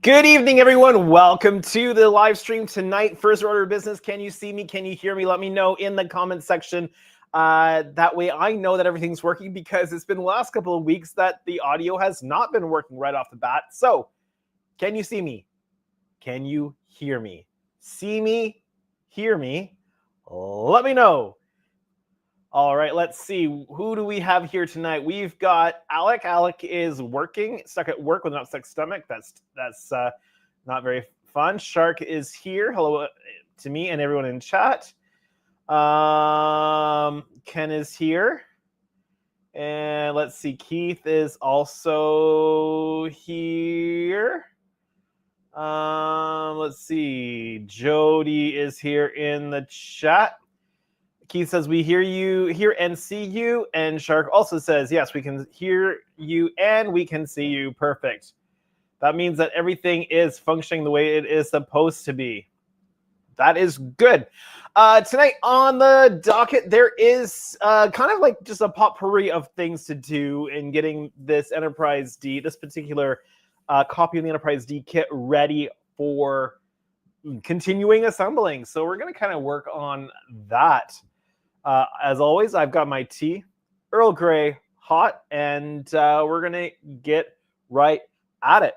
Good evening, everyone. Welcome to the live stream tonight. First order of business. Can you see me? Can you hear me? Let me know in the comment section. That way I know that everything's working, because it's been the last couple of weeks that the audio has not been working right off the bat. So can you see me? Can you hear me? See me? Hear me? Let me know. All right, let's see. Who do we have here tonight? We've got Alec. Alec is working, stuck at work with an upset stomach. That's not very fun. Shark is here. Hello to me and everyone in chat. Ken is here. And let's see. Keith is also here. Let's see. Jody is here in the chat. Keith says, we hear and see you. And Shark also says, yes, we can hear you and we can see you. Perfect. That means that everything is functioning the way it is supposed to be. That is good. Tonight on the docket, there is kind of like just a potpourri of things to do in getting this Enterprise D, this particular copy of the Enterprise D kit ready for continuing assembling. So we're going to kind of work on that. As always, I've got my tea, Earl Grey, hot, and we're going to get right at it.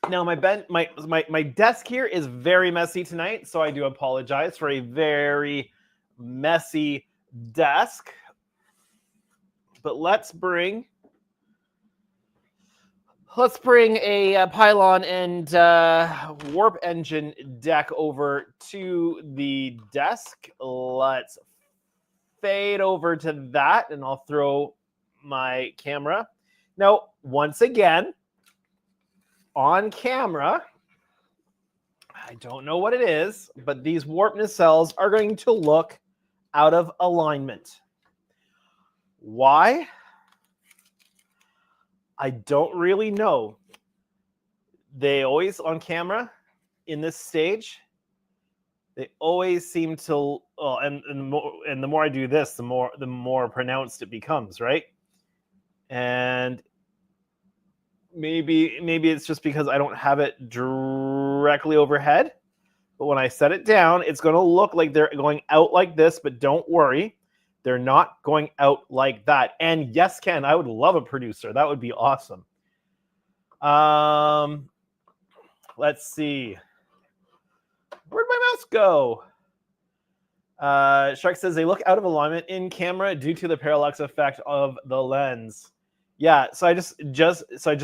Now, my desk here is very messy tonight, so I do apologize for a very messy desk. But let's bring a pylon and warp engine deck over to the desk. Let's fade over to that, and I'll throw my camera. Now, once again, on camera, I don't know what it is, but these warp nacelles are going to look out of alignment. Why? I don't really know. They always, on camera, in this stage, they always seem to, and the more I do this, the more pronounced it becomes, right? And maybe it's just because I don't have it directly overhead, but when I set it down, it's going to look like they're going out like this, but don't worry. They're not going out like that. And yes, Ken, I would love a producer. That would be awesome. Let's see. Where'd my mouse go? Shark says they look out of alignment in camera due to the parallax effect of the lens. Yeah, so I just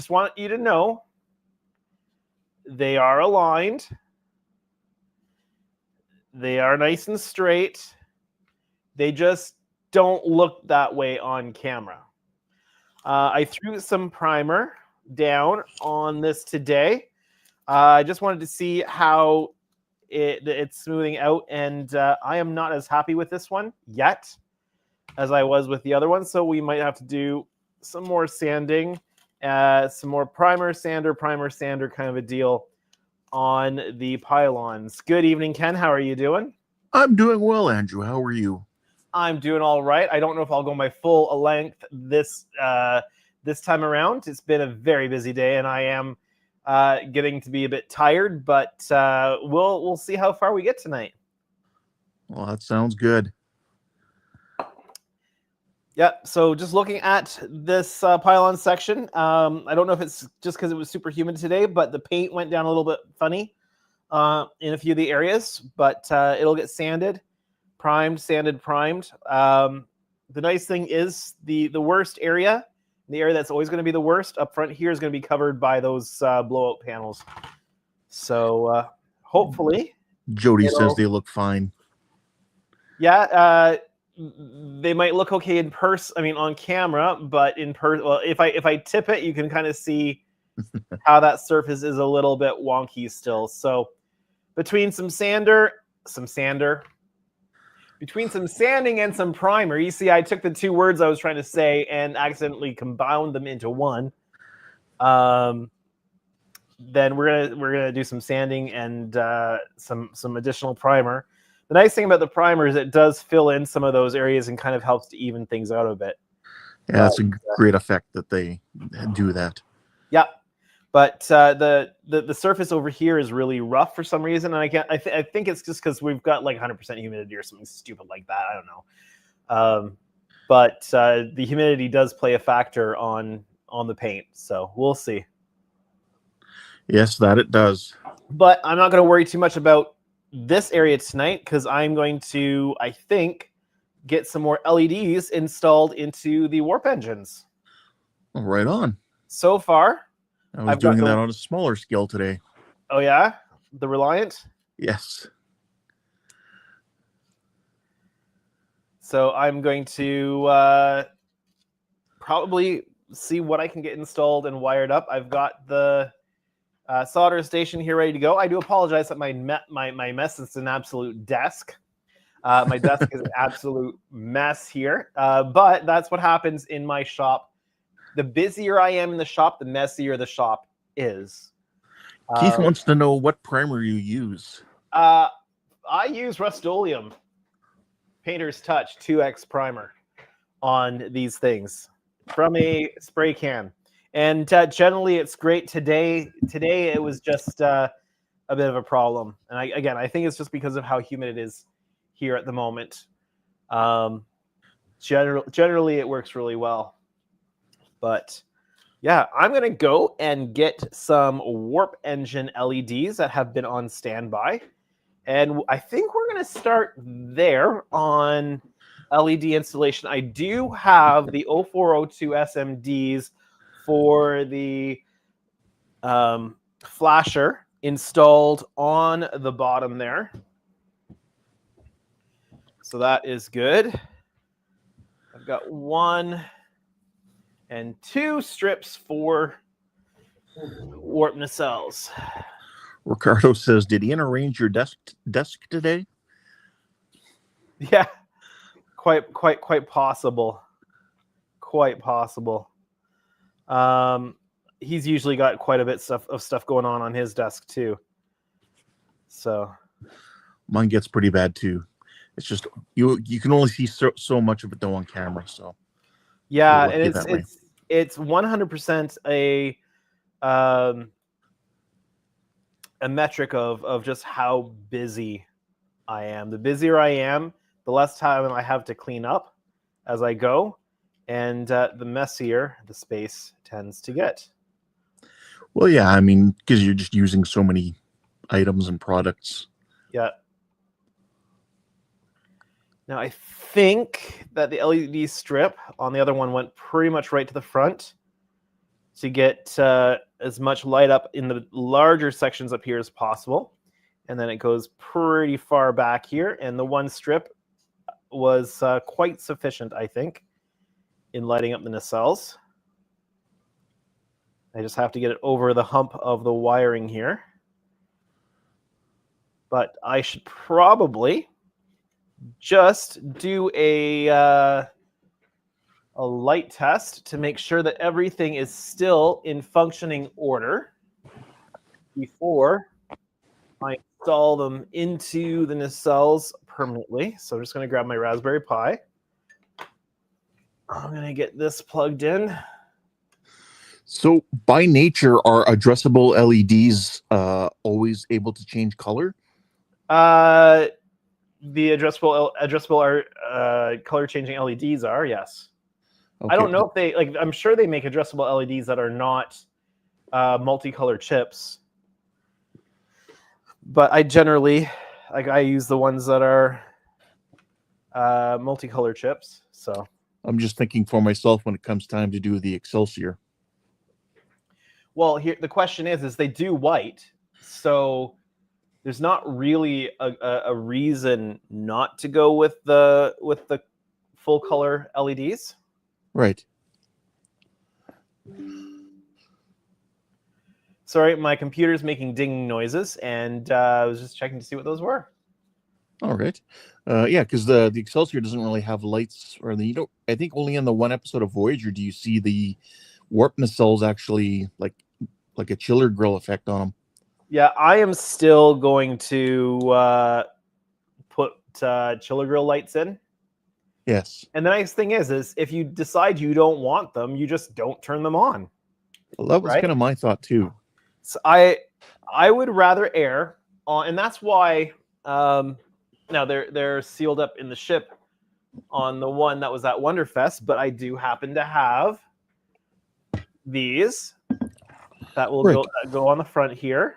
want you to know they are aligned. They are nice and straight. They just don't look that way on camera. I threw some primer down on this today. I just wanted to see how it's smoothing out, and I am not as happy with this one yet as I was with the other one, so we might have to do some more sanding, some more primer sander kind of a deal on the pylons. Good evening, Ken. How are you doing? I'm doing well, Andrew. How are you? I'm doing all right. I don't know if I'll go my full length this time around. It's been a very busy day, and I am getting to be a bit tired. But we'll see how far we get tonight. Well, that sounds good. Yeah. So just looking at this pylon section, I don't know if it's just because it was super humid today, but the paint went down a little bit funny in a few of the areas. But it'll get sanded. Sanded, primed. The nice thing is the worst area, the area that's always going to be the worst up front here, is going to be covered by those blowout panels. So hopefully, Jody says they look fine. Yeah, they might look okay in person. I mean, on camera, but in person, well, if I tip it, you can kind of see how that surface is a little bit wonky still. So between some sanding and some primer, you see I took the two words I was trying to say and accidentally combined them into one. Then we're gonna do some sanding and some additional primer. The nice thing about the primer is it does fill in some of those areas and kind of helps to even things out a bit. Yeah, it's a great effect that they do that. Yeah. But the surface over here is really rough for some reason, and I think it's just because we've got like 100% humidity or something stupid like that. I don't know. But the humidity does play a factor on the paint, so we'll see. Yes, that it does. But I'm not going to worry too much about this area tonight because I'm going to, I think, get some more LEDs installed into the warp engines. Right on. So far, I was doing that on a smaller scale today. Oh yeah, the Reliant. Yes. So I'm going to probably see what I can get installed and wired up. I've got the solder station here ready to go. I do apologize that my mess is an absolute desk. My desk is an absolute mess here, but that's what happens in my shop. The busier I am in the shop, the messier the shop is. Keith wants to know what primer you use. I use Rust-Oleum Painter's Touch 2X primer on these things from a spray can. And generally, it's great. Today it was just a bit of a problem. And I think it's just because of how humid it is here at the moment. Generally, it works really well. But yeah, I'm going to go and get some warp engine LEDs that have been on standby. And I think we're going to start there on LED installation. I do have the 0402 SMDs for the flasher installed on the bottom there. So that is good. I've got 1 and 2 strips for warp nacelles. Ricardo says, "Did Ian arrange your desk today?" Yeah, quite possible. Quite possible. He's usually got quite a bit of stuff going on his desk too. So mine gets pretty bad too. It's just you can only see so much of it though on camera. So yeah, and it's 100% a metric of just how busy I am. The busier I am, the less time I have to clean up as I go, and the messier the space tends to get. Well, yeah, I mean, because you're just using so many items and products. Yeah. Now, I think that the LED strip on the other one went pretty much right to the front to get as much light up in the larger sections up here as possible. And then it goes pretty far back here. And the one strip was quite sufficient, I think, in lighting up the nacelles. I just have to get it over the hump of the wiring here. But I should probably just do a light test to make sure that everything is still in functioning order before I install them into the nacelles permanently. So I'm just going to grab my Raspberry Pi. I'm going to get this plugged in. So by nature, are addressable LEDs always able to change color? The addressable are color changing LEDs are, yes. Okay. I don't know if they I'm sure they make addressable LEDs that are not multicolor chips, but I generally I use the ones that are multicolor chips. So I'm just thinking for myself when it comes time to do the Excelsior. Well, here the question is they do white, so there's not really a reason not to go with the full color LEDs. Right. Sorry, my computer's making dinging noises, and I was just checking to see what those were. All right. Yeah, because the Excelsior doesn't really have lights, or you don't. I think only in the one episode of Voyager do you see the warp nacelles actually like a chiller grill effect on them. Yeah, I am still going to put chiller grill lights in. Yes. And the nice thing is if you decide you don't want them, you just don't turn them on. Well, that was kind of my thought too. So I would rather err on, and that's why now they're sealed up in the ship on the one that was at Wonderfest, but I do happen to have these that will Right. go on the front here.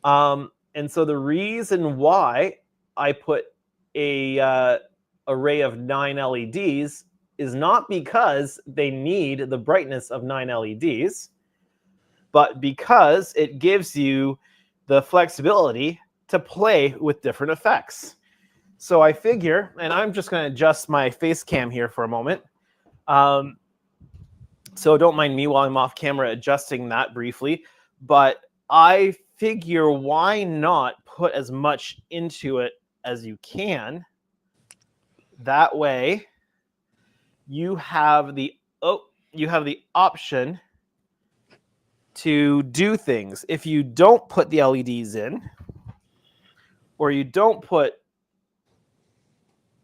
And so the reason why I put a array of 9 LEDs is not because they need the brightness of 9 LEDs, but because it gives you the flexibility to play with different effects. So I figure, and I'm just going to adjust my face cam here for a moment. So don't mind me while I'm off camera adjusting that briefly. But I figure, why not put as much into it as you can? That way, you have the option to do things. If you don't put the LEDs in, or you don't put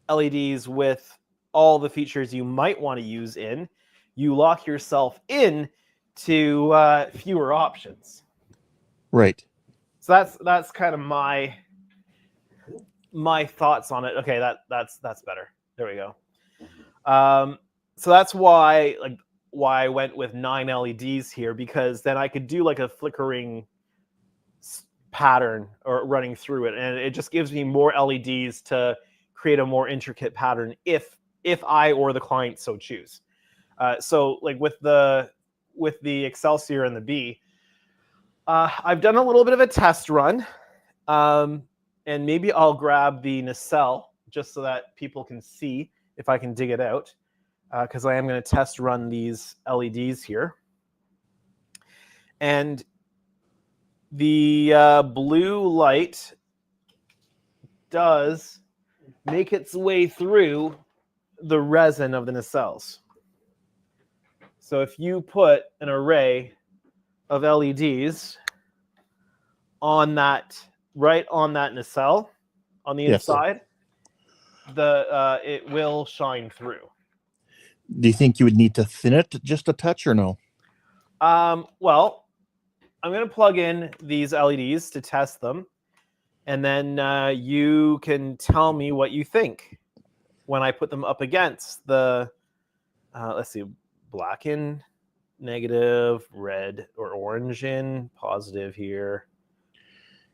LEDs with all the features you might want to use in, you lock yourself in to fewer options. Right. So that's kind of my thoughts on it. Okay, that's better. There we go. So that's why I went with 9 LEDs here, because then I could do like a flickering pattern or running through it, and it just gives me more LEDs to create a more intricate pattern if I or the client so choose. So like with the Excelsior and the B, I've done a little bit of a test run, and maybe I'll grab the nacelle just so that people can see if I can dig it out, because I am going to test run these LEDs here. And the blue light does make its way through the resin of the nacelles. So if you put an array of LEDs on that, right on that nacelle on the inside, it will shine through. Do you think you would need to thin it just a touch or no? Well, I'm going to plug in these LEDs to test them, and then you can tell me what you think when I put them up against the, let's see, black in, negative, red or orange in, positive here.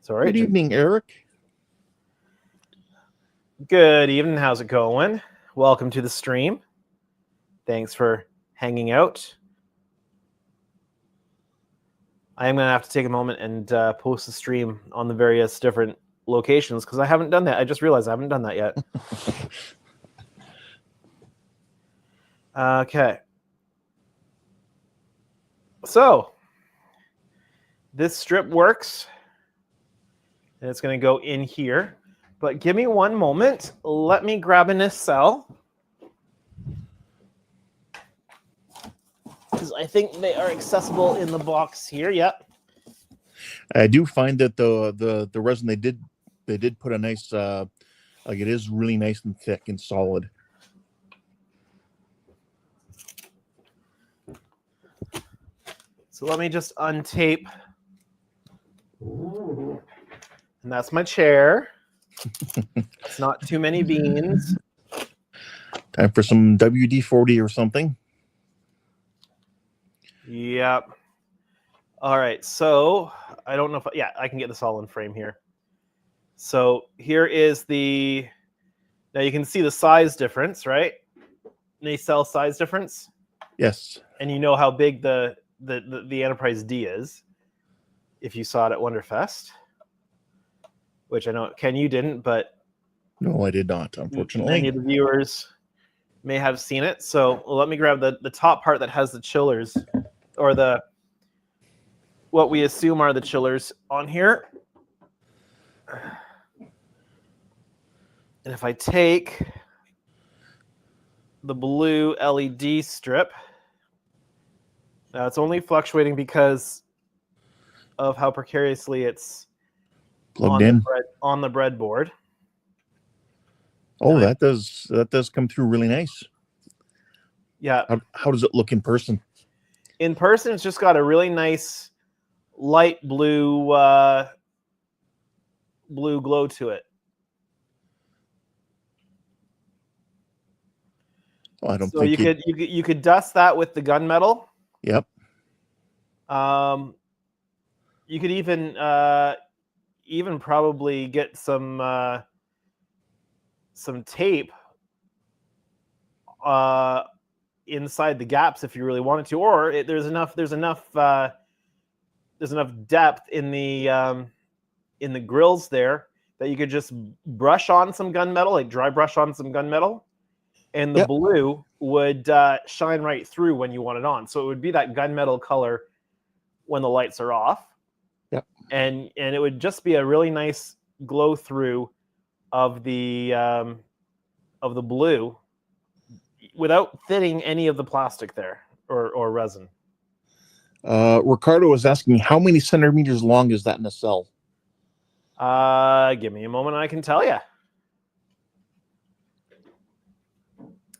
So, all right. Good evening, Eric. Good evening. How's it going? Welcome to the stream. Thanks for hanging out. I am going to have to take a moment and post the stream on the various different locations, because I haven't done that. I just realized I haven't done that yet. Okay. So this strip works, and it's going to go in here. But give me one moment. Let me grab a nacelle, because I think they are accessible in the box here. Yep. I do find that the resin they did put a nice like, it is really nice and thick and solid. So let me just untape. And that's my chair. It's not too many beans. Time for some WD-40 or something. Yep. All right. So I don't know if I can get this all in frame here. So here is now you can see the size difference, right? Nacelle size difference. Yes. And you know how big the Enterprise D is, if you saw it at Wonderfest, which I know, Ken, you didn't, but No, I did not, unfortunately. many of the viewers may have seen it. So let me grab the top part that has the chillers, or what we assume are the chillers on here. And if I take the blue LED strip, now it's only fluctuating because of how precariously it's Plugged in on the breadboard. Oh, that does come through really nice. Yeah. How does it look in person? In person, it's just got a really nice light blue blue glow to it. Oh, I don't So think you could dust that with the gunmetal. Yep. You could even probably get some tape inside the gaps if you really wanted to, or there's enough depth in the grills there that you could just brush on some gunmetal, like dry brush on some gunmetal, and the Yep. blue would shine right through when you want it on. So it would be that gunmetal color when the lights are off. Yep. And it would just be a really nice glow through of the blue without thinning any of the plastic there or resin. Ricardo was asking, how many centimeters long is that nacelle? Give me a moment, I can tell you.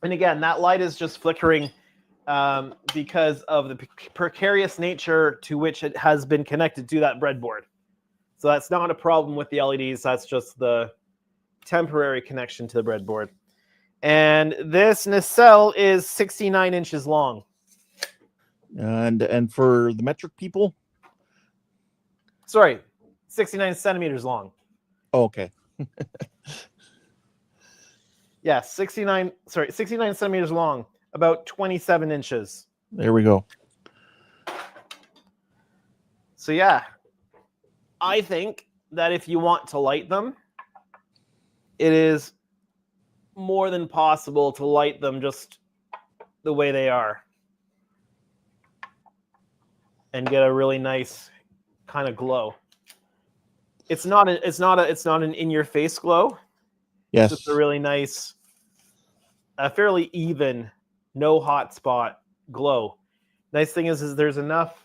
And again, that light is just flickering because of the precarious nature to which it has been connected to that breadboard. So that's not a problem with the LEDs. That's just the temporary connection to the breadboard. And this nacelle is 69 inches long. And for the metric people? Sorry, 69 centimeters long. Oh, okay. Yeah, 69 centimeters long, about 27 inches. There we go. So yeah, I think that if you want to light them, it is more than possible to light them just the way they are and get a really nice kind of glow. It's not an in-your-face glow. Yes. It's just a really nice, a fairly even, no hot spot glow. Nice thing is there's enough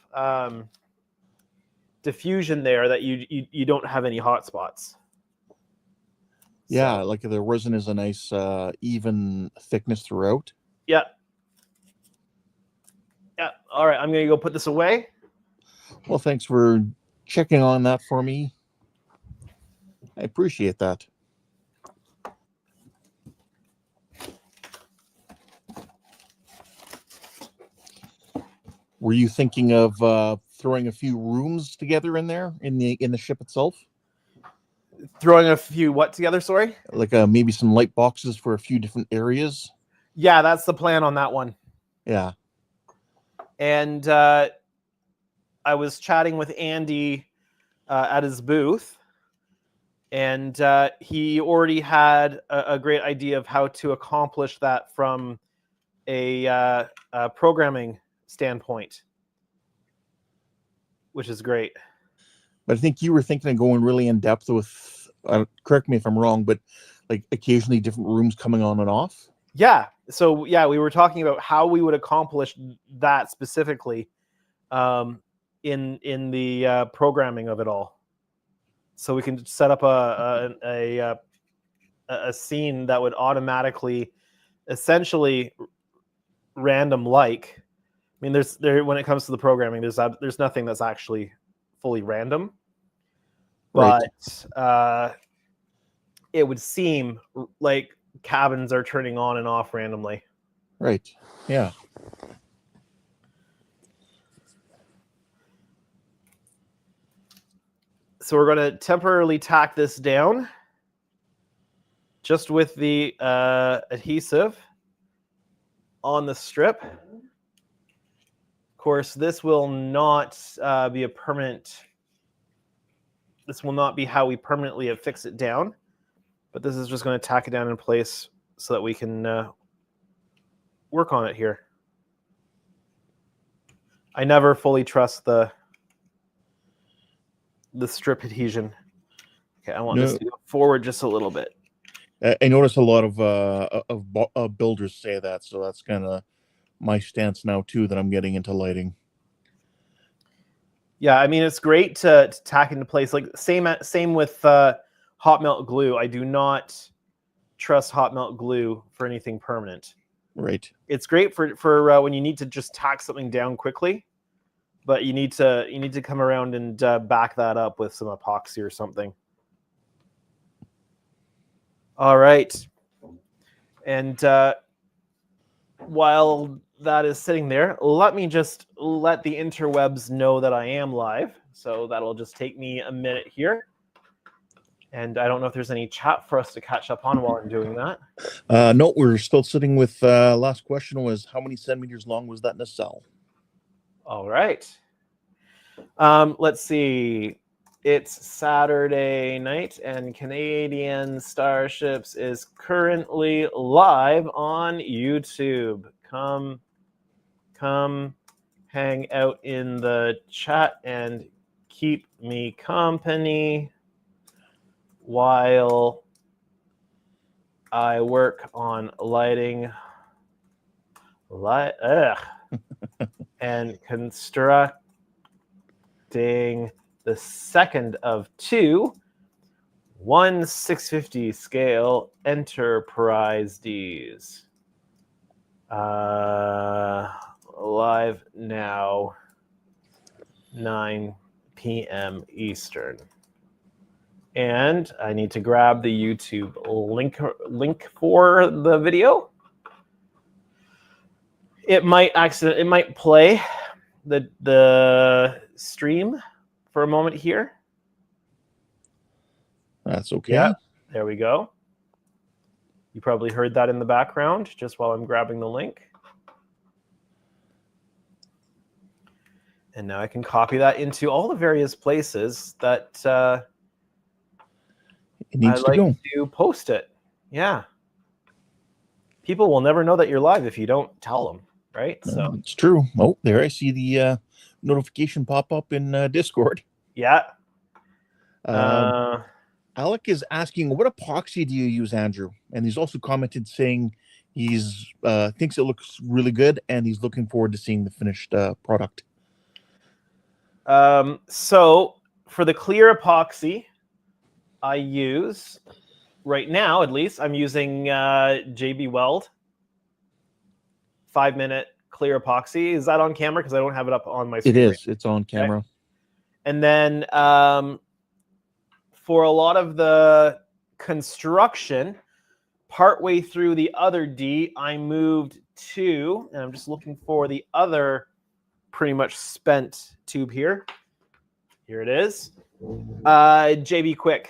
diffusion there that you don't have any hot spots. Yeah, so, like the resin is a nice even thickness throughout. Yeah. Yeah. All right, I'm gonna go put this away. Well, thanks for checking on that for me. I appreciate that. Were you thinking of throwing a few rooms together in there in the ship itself? Throwing a few what together? Sorry. Like maybe some light boxes for a few different areas. Yeah, that's the plan on that one. Yeah. And I was chatting with Andy at his booth, and he already had a great idea of how to accomplish that from a programming standpoint, which is great. But I think you were thinking of going really in depth with, correct me if I'm wrong, but like occasionally different rooms coming on and off. Yeah. So yeah, we were talking about how we would accomplish that specifically in the programming of it all. So we can set up a scene that would automatically, essentially, random like. I mean, when it comes to the programming, there's nothing that's actually fully random, but right. It would seem like cabins are turning on and off randomly. Right. Yeah. So we're going to temporarily tack this down just with the adhesive on the strip. Of course, this will not be a permanent. This will not be how we permanently affix it down, but this is just going to tack it down in place so that we can work on it here. I never fully trust the strip adhesion. Okay, I want this to go forward just a little bit. I notice a lot of builders say that, so that's kind of my stance now too, that I'm getting into lighting. Yeah, I mean, it's great to tack into place. Like same with hot melt glue. I do not trust hot melt glue for anything permanent. Right. It's great for when you need to just tack something down quickly, but you need to come around and back that up with some epoxy or something. All right. And while that is sitting there, let me just let the interwebs know that I am live. So that'll just take me a minute here. And I don't know if there's any chat for us to catch up on while I'm doing that. No, we're still sitting with last question was how many centimeters long was that nacelle? All right. Let's see. It's Saturday night, and Canadian Starships is currently live on YouTube. Come hang out in the chat and keep me company while I work on lighting and constructing the second of two 1/650 scale Enterprise Ds. Live now, 9 p.m. Eastern. And I need to grab the YouTube link for the video. It might play the stream for a moment here. That's okay. Yeah, there we go. You probably heard that in the background just while I'm grabbing the link. And now I can copy that into all the various places that it needs I to like go. to post it. Yeah. People will never know that you're live if you don't tell them, right? So it's true. Oh, there I see the notification pop up in Discord. yeah. Alec is asking, what epoxy do you use, Andrew? And he's also commented saying he's thinks it looks really good and he's looking forward to seeing the finished product. So for the clear epoxy, I use, right now at least, I'm using JB Weld 5-minute clear epoxy. Is that on camera? Because I don't have it up on my screen. It is. It's on camera. Okay. And then for a lot of the construction, partway through the other D, I moved to, and I'm just looking for the other pretty much spent tube here. Here it is. JB Quick.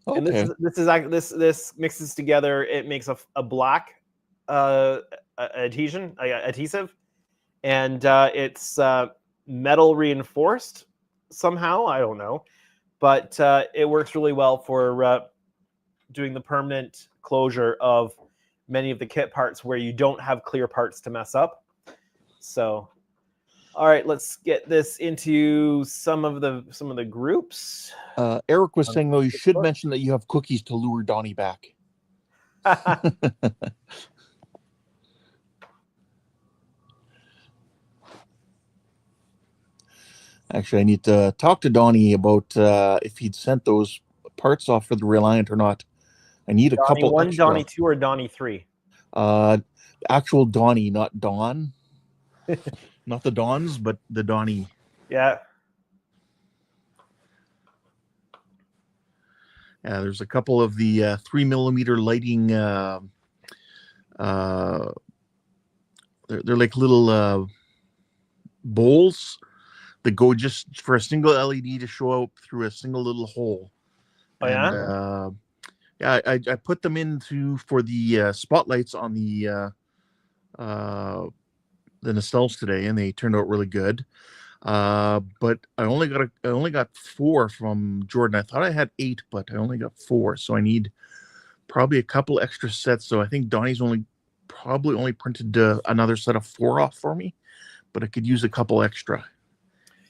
Okay. And this mixes together. It makes a black adhesion adhesive, and it's metal reinforced somehow. I don't know, but it works really well for doing the permanent closure of many of the kit parts where you don't have clear parts to mess up. So, all right, let's get this into some of the groups. Eric was saying, though, you should mention that you have cookies to lure Donnie back. Actually, I need to talk to Donnie about if he'd sent those parts off for the Reliant or not. I need a Donnie couple 1, extra. Donnie 2, or Donnie 3? Actual Donnie, not Dawn. Not the Dawns, but the Donnie. Yeah. There's a couple of the 3mm lighting. They're like little bowls that go just for a single LED to show up through a single little hole. Oh, and, yeah, I put them into for the spotlights on the nacelles today, and they turned out really good. But I only got 4 from Jordan. I thought I had 8, but I only got 4, so I need probably a couple extra sets. So I think Donnie's probably only printed another set of 4 off for me, but I could use a couple extra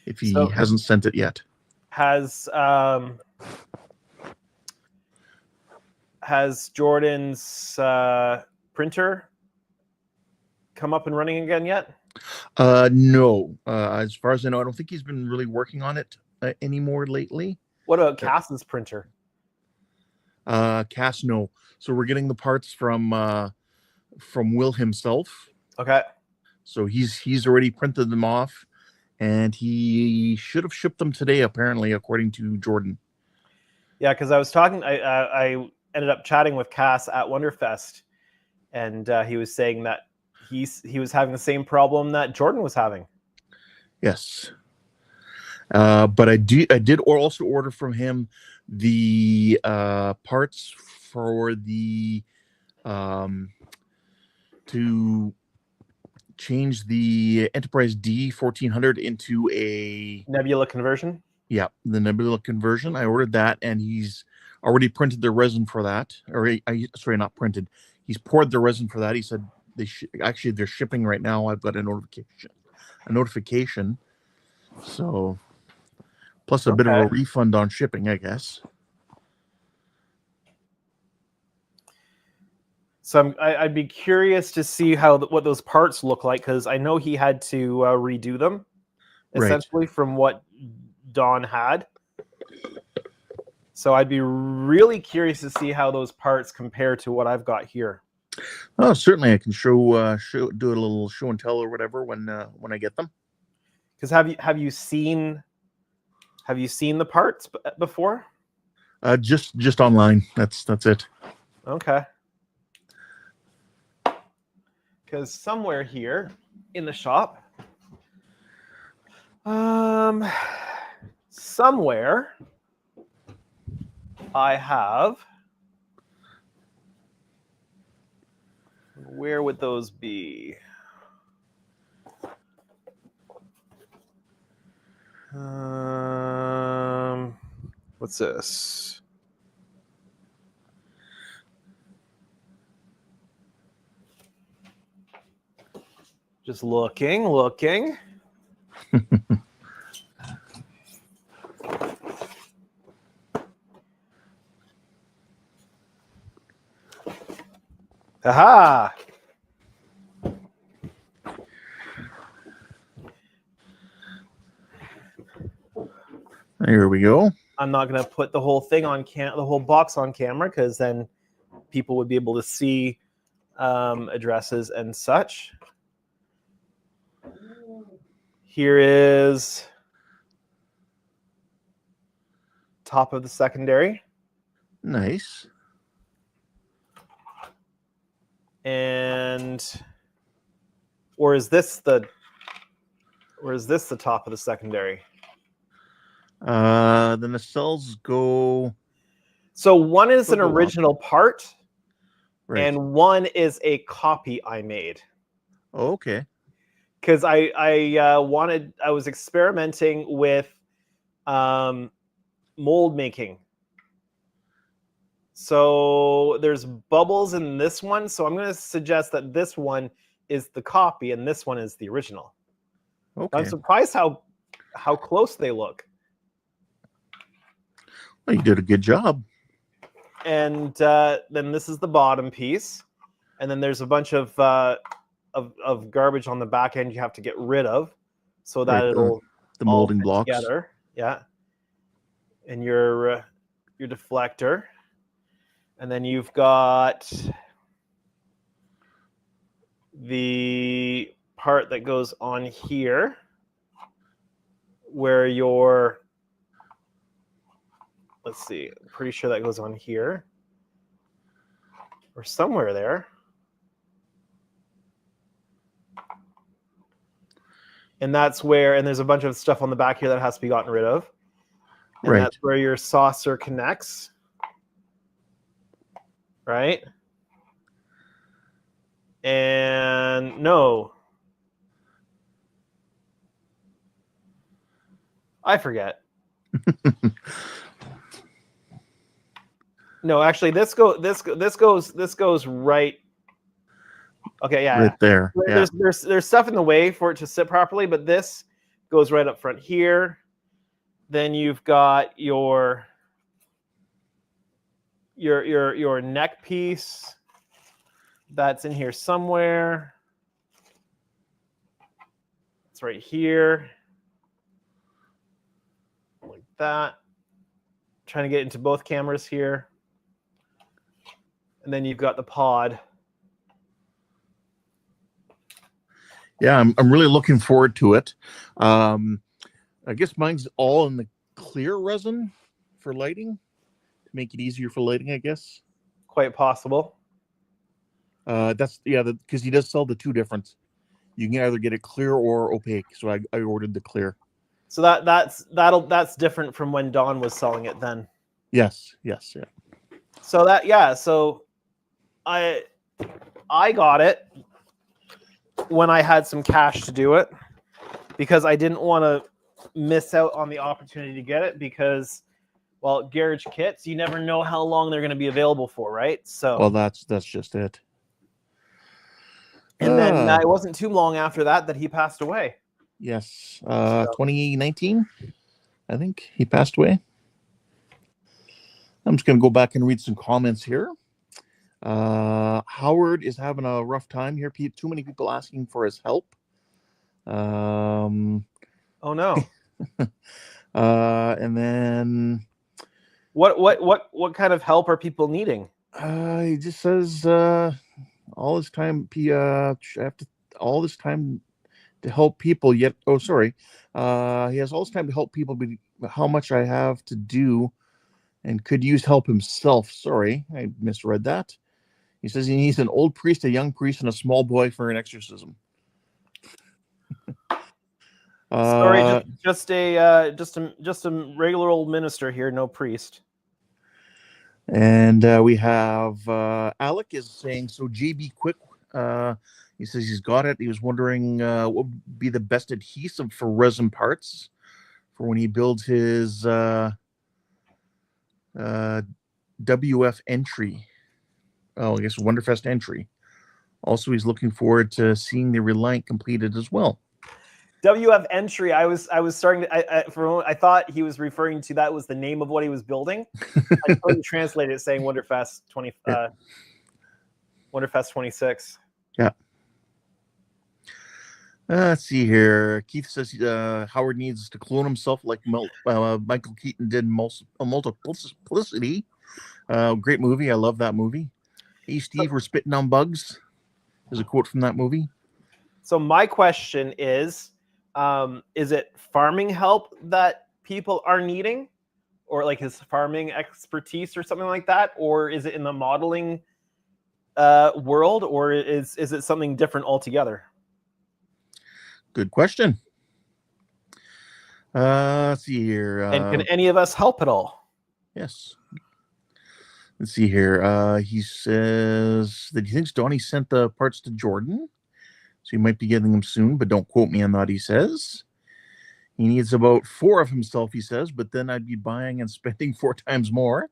if he hasn't sent it yet. Has Jordan's printer come up and running again yet? No. As far as I know, I don't think he's been really working on it anymore lately. What about Cass's printer? Cass, no. So we're getting the parts from Will himself. Okay. So he's already printed them off, and he should have shipped them today, apparently, according to Jordan. Yeah, because I was talking, I ended up chatting with Cass at Wonderfest, and he was saying that he was having the same problem that Jordan was having. Yes. But I did also order from him the parts for the to change the Enterprise D 1400 into a Nebula conversion. Yeah, the Nebula conversion. I ordered that, and he's already printed the resin for that. Or sorry, not printed. He's poured the resin for that. He said actually they're shipping right now. I've got a notification. So plus a bit of a refund on shipping, I guess. So I'd be curious to see what those parts look like, because I know he had to redo them, essentially, from what Don had. So I'd be really curious to see how those parts compare to what I've got here. Oh, certainly I can do a little show and tell or whatever when I get them. Because have you seen the parts before? Just online. That's it. Okay. Because somewhere here in the shop, somewhere I have. Where would those be? What's this? Just looking. Aha! Here we go. I'm not going to put the whole thing on the whole box on camera, because then people would be able to see addresses and such. Here is top of the secondary. Nice. And or is this the top of the secondary? The nacelles go. So one is an original part, right, and one is a copy I made. Oh, okay. Because I was experimenting with mold making. So there's bubbles in this one, so I'm going to suggest that this one is the copy and this one is the original. Okay. I'm surprised how close they look. Well, you did a good job. And then this is the bottom piece, and then there's a bunch of garbage on the back end you have to get rid of, so that it'll the molding blocks together. Yeah, and your deflector, and then you've got the part that goes on here, where your let's see, I'm pretty sure that goes on here or somewhere there. And that's where, and there's a bunch of stuff on the back here that has to be gotten rid of. And that's where your saucer connects. Right? And no. I forget. No, actually, this goes right. Okay, yeah, right there. There's stuff in the way for it to sit properly, but this goes right up front here. Then you've got your neck piece that's in here somewhere. It's right here, like that. Trying to get into both cameras here. And then you've got the pod. Yeah, I'm really looking forward to it. I guess mine's all in the clear resin for lighting to make it easier for lighting, I guess. Quite possible. That's because he does sell the two different. You can either get it clear or opaque. So I ordered the clear. So that's different from when Don was selling it then. Yes, yeah. So I got it when I had some cash to do it because I didn't want to miss out on the opportunity to get it because, well, garage kits, you never know how long they're going to be available for, right? So Well, that's just it. And then it wasn't too long after that he passed away. Yes, 2019, I think he passed away. I'm just going to go back and read some comments here. Howard is having a rough time here. Too many people asking for his help. Oh no. And then what kind of help are people needing? He just says all this time all this time to help people yet he has all this time to help people, but how much I have to do and could use help himself. Sorry, I misread that. He says he needs an old priest, a young priest, and a small boy for an exorcism. Sorry, just a regular old minister here, no priest. And we have Alec is saying, so JB Quick, he says he's got it. He was wondering what would be the best adhesive for resin parts for when he builds his WF entry. Oh, I guess Wonderfest entry. Also, he's looking forward to seeing the Reliant completed as well. WF entry. I was starting to. I thought he was referring to that was the name of what he was building. I couldn't translate it saying Wonderfest 20. Wonderfest 26. Yeah. Let's see here. Keith says Howard needs to clone himself like Michael Keaton did Multiplicity. Great movie. I love that movie. Hey, Steve, we're spitting on bugs. There's a quote from that movie. So my question is it farming help that people are needing, or like his farming expertise or something like that, or is it in the modeling world, or is it something different altogether? Good question. Let's see here. And can any of us help at all? Yes. Let's see here. He says that he thinks Donnie sent the parts to Jordan, so he might be getting them soon, but don't quote me on that, he says. He needs about 4 of himself, he says, but then I'd be buying and spending 4 times more.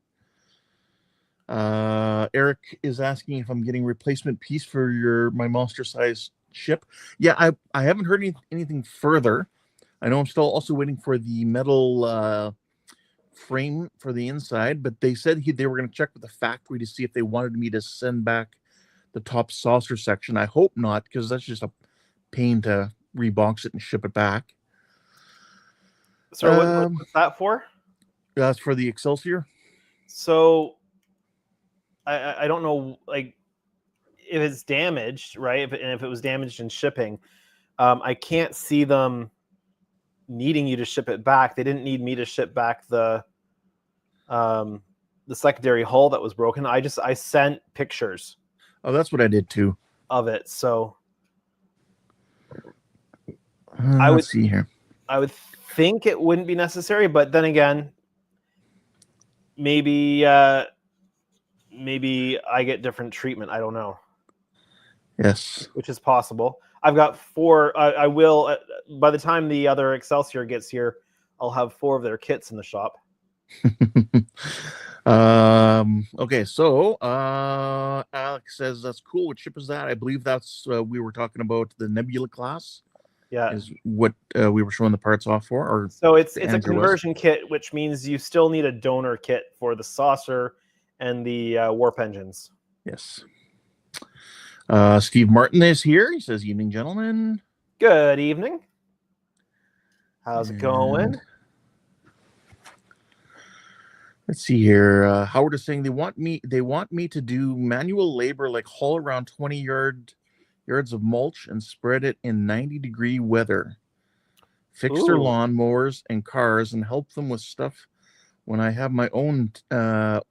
Eric is asking if I'm getting replacement piece for my monster-sized ship. Yeah, I haven't heard anything further. I know I'm still also waiting for the metal frame for the inside, but they said they were going to check with the factory to see if they wanted me to send back the top saucer section. I hope not, because that's just a pain to rebox it and ship it back. So what's that for? That's for the Excelsior. So I don't know, like, if it's damaged, right? If it was damaged in shipping, I can't see them needing you to ship it back. They didn't need me to ship back the secondary hull that was broken. I sent pictures. Oh, that's what I did too. Of it. So let's see here. I would think it wouldn't be necessary, but then again, maybe I get different treatment. I don't know. Yes. Which is possible. I've got 4. I will, by the time the other Excelsior gets here, I'll have 4 of their kits in the shop. Okay, so Alex says that's cool. What ship is that? I believe that's we were talking about the Nebula class. Yeah, is what we were showing the parts off for. Or so it's a conversion kit, which means you still need a donor kit for the saucer and the warp engines. Yes. Steve Martin is here. He says, "Evening, gentlemen." Good evening. How's it going? Let's see here. Howard is saying they want me to do manual labor, like haul around 20 yard yards of mulch and spread it in 90-degree weather. Fix their Ooh. lawnmowers and cars and help them with stuff when I have my own to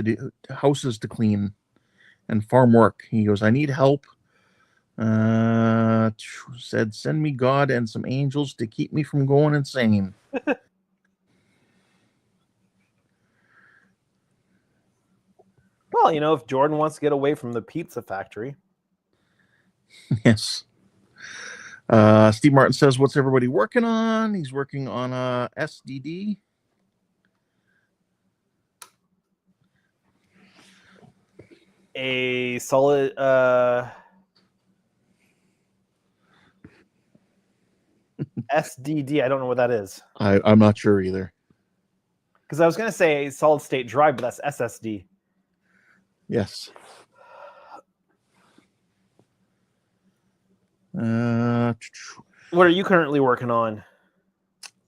do, houses to clean and farm work. He goes, I need help. Said, send me God and some angels to keep me from going insane. Well, if Jordan wants to get away from the pizza factory. Yes. Steve Martin says, what's everybody working on? He's working on a SDD. A solid SDD. I don't know what that is. I'm not sure either. Because I was going to say solid state drive, but that's SSD. Yes. What are you currently working on?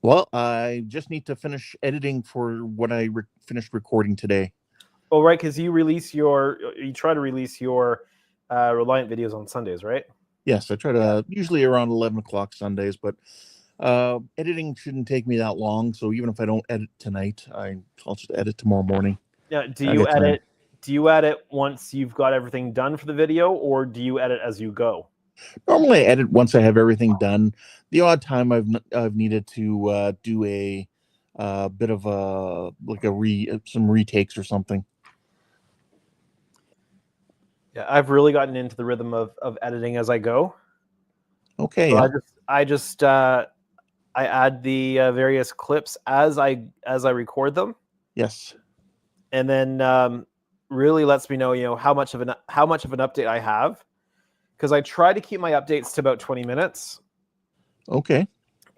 Well, I just need to finish editing for what I finished recording today. Oh, right, because you try to release your Reliant videos on Sundays, right? Yes, I try to usually around 11 o'clock Sundays, but editing shouldn't take me that long. So even if I don't edit tonight, I'll just edit tomorrow morning. Yeah. Do you edit? Do you edit once you've got everything done for the video, or do you edit as you go? Normally, I edit once I have everything done. The odd time I've needed to do a bit of some retakes or something. Yeah, I've really gotten into the rhythm of editing as I go. Okay. So yeah. I add the various clips as I record them. Yes. And then really lets me know how much of an update I have, because I try to keep my updates to about 20 minutes. Okay.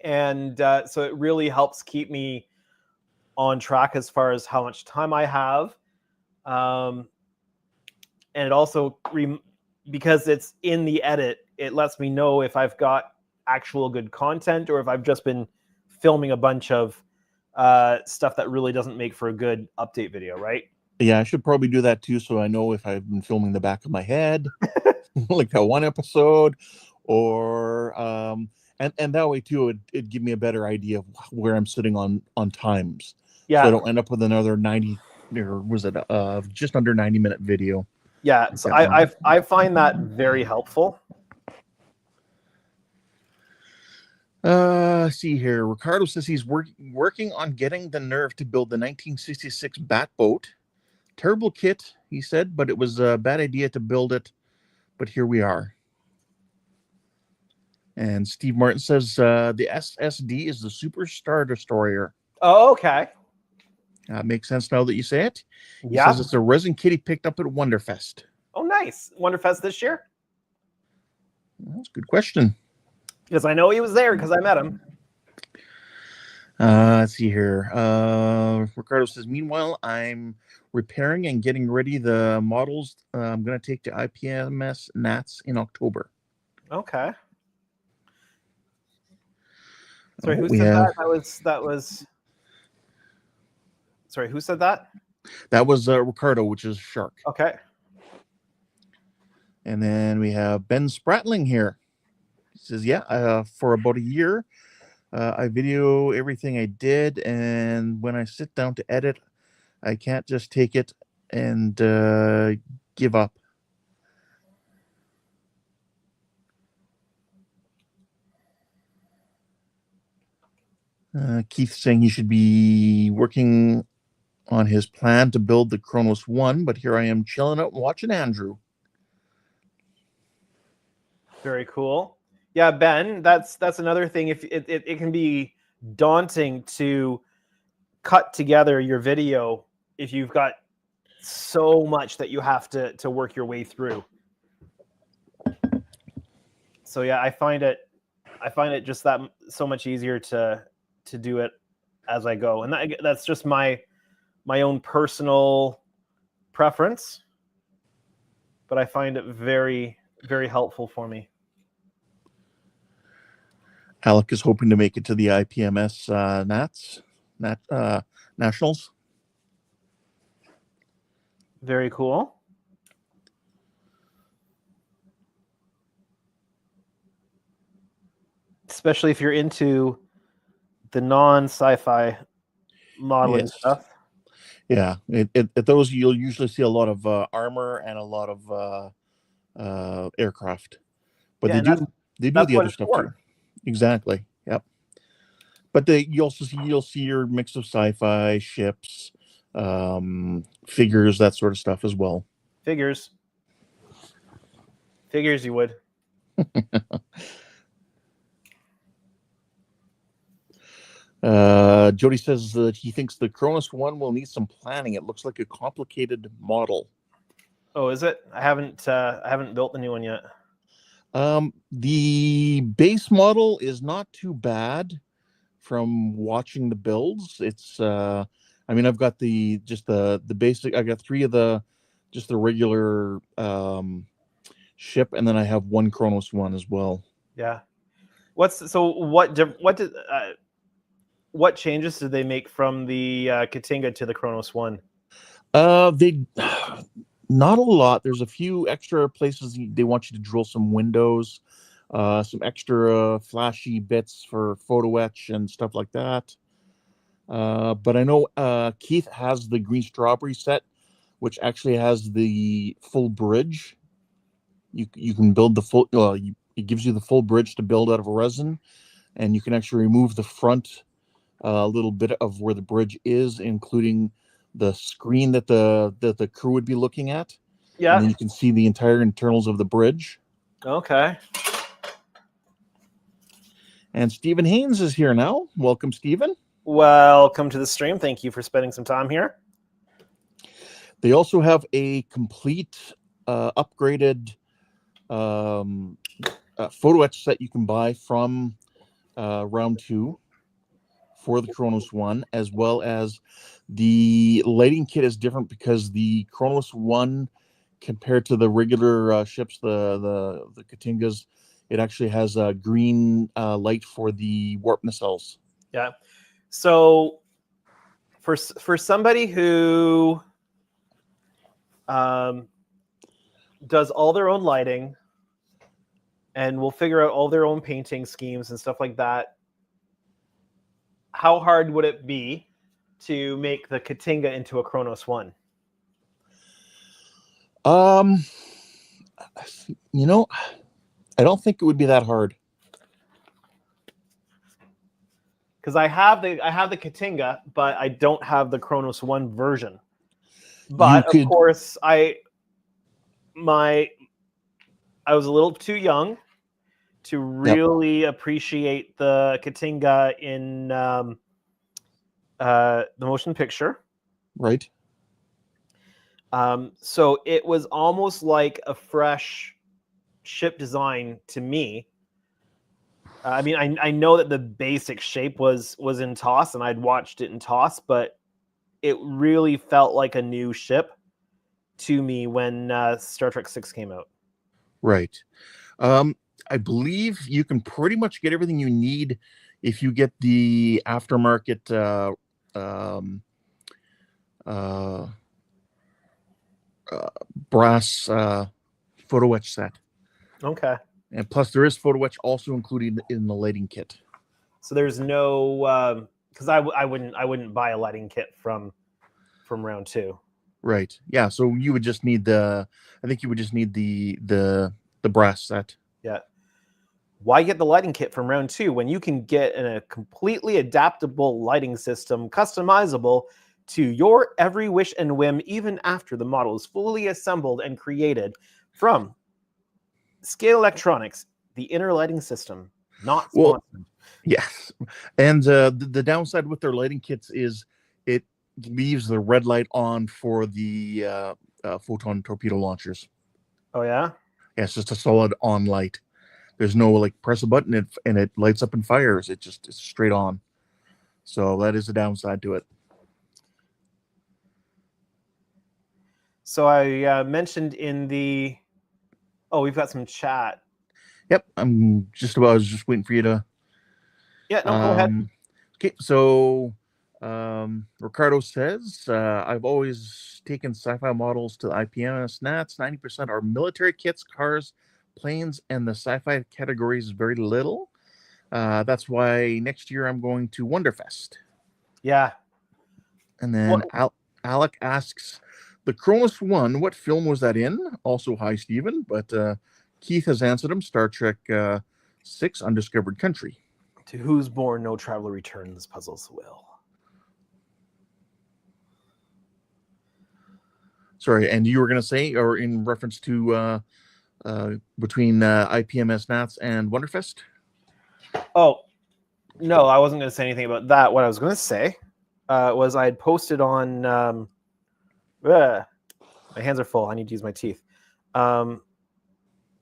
And so it really helps keep me on track as far as how much time I have. And it also, because it's in the edit, it lets me know if I've got actual good content or if I've just been filming a bunch of stuff that really doesn't make for a good update video, right? Yeah, I should probably do that too, so I know if I've been filming the back of my head, like that one episode, or and that way too, it'd give me a better idea of where I'm sitting on times. Yeah. So I don't end up with another 90, or was it just under 90-minute video? Yeah. So I find that very helpful. See here. Ricardo says he's working on getting the nerve to build the 1966 Bat boat. Terrible kit, he said, but it was a bad idea to build it. But here we are. And Steve Martin says the SSD is the Super Star Destroyer. Oh, okay. Makes sense now that you say it. He Yeah. says it's a resin kit he picked up at Wonderfest. Oh, nice. Wonderfest this year? That's a good question. Because I know he was there because I met him. Let's see here. Ricardo says, meanwhile, I'm repairing and getting ready the models I'm going to take to IPMS NATS in October. Okay. Sorry, who said that? That was. Sorry, who said that? That was Ricardo, which is Shark. Okay. And then we have Ben Spratling here. He says, yeah, for about a year, I video everything I did, and when I sit down to edit, I can't just take it and give up. Keith saying he should be working on his plan to build the Kronos 1, but here I am chilling out and watching Andrew. Very cool. Yeah, Ben, that's another thing. If it can be daunting to cut together your video if you've got so much that you have to work your way through. So yeah, I find it just that so much easier to do it as I go, and that's just my own personal preference, but I find it very, very helpful for me. Alec is hoping to make it to the IPMS Nationals. Very cool. especially if you're into the non-sci-fi modeling Yes. stuff. Yeah. At those, you'll usually see a lot of armor and a lot of aircraft, but Yeah, and they do that's the what other it's stuff for. too. Exactly. Yep. But you'll see your mix of sci-fi ships, figures, that sort of stuff as well. Figures you would. Jody says that he thinks the Cronus One will need some planning. It looks like a complicated model. Oh, is it? I haven't built the new one yet. The base model is not too bad from watching the builds. It's I mean, I've got the basic. I got three of the just the regular ship, and then I have one Kronos one as well. Yeah. What changes did they make from the Katinga to the Kronos one? They not a lot. There's a few extra places they want you to drill some windows, some extra flashy bits for photo etch and stuff like that. But I know Keith has the green strawberry set, which actually has the full bridge. You can build the full. It gives you the full bridge to build out of resin, and you can actually remove the front little bit of where the bridge is, including the screen that the crew would be looking at. Yeah. And then you can see the entire internals of the bridge. Okay. And Stephen Haynes is here now. Welcome, Stephen. Welcome to the stream. Thank you for spending some time here. They also have a complete upgraded photo etch set you can buy from round 2 for the Kronos One, as well as the lighting kit is different because the Kronos One, compared to the regular ships, the Katingas, it actually has a green light for the warp nacelles. Yeah. So for somebody who does all their own lighting and will figure out all their own painting schemes and stuff like that, how hard would it be to make the Katinga into a Kronos One? You know, I don't think it would be that hard. Because I have the Katinga, but I don't have the Kronos One version. But of course, I was a little too young to really appreciate the Katinga in the motion picture. Right. So it was almost like a fresh ship design to me. I mean, I know that the basic shape was in TOS, and I'd watched it in TOS, but it really felt like a new ship to me when Star Trek 6 came out. Right. I believe you can pretty much get everything you need if you get the aftermarket brass photo etch set. Okay. And plus, there is photo etch also included in the lighting kit. So there's no because I wouldn't buy a lighting kit from round 2. Right. Yeah. So you would just need the brass set. Yeah. Why get the lighting kit from round 2 when you can get a completely adaptable lighting system, customizable to your every wish and whim, even after the model is fully assembled and created from Scale Electronics, the inner lighting system, not sponsored. Well, yes. And the downside with their lighting kits is it leaves the red light on for the photon torpedo launchers. Oh, yeah? Yeah, it's just a solid on light. There's no like press a button and it lights up and fires. It's straight on. So that is the downside to it. So I mentioned in the... Oh, we've got some chat. Yep, I was just waiting for you to... Yeah, no, go ahead. Okay, so Ricardo says, I've always taken sci-fi models to the IPMS Nats. 90% are military kits, cars, planes, and the sci-fi category is very little. That's why next year I'm going to Wonderfest. Yeah. And then Alec asks, the Cronus one, what film was that in? Also, hi, Stephen. But Keith has answered him, Star Trek 6, Undiscovered Country. To who's born, no traveler returns, puzzles will. Sorry, and you were going to say, or in reference to between IPMS Nats and Wonderfest? Oh, no, I wasn't going to say anything about that. What I was going to say was I had posted on. My hands are full. I need to use my teeth, and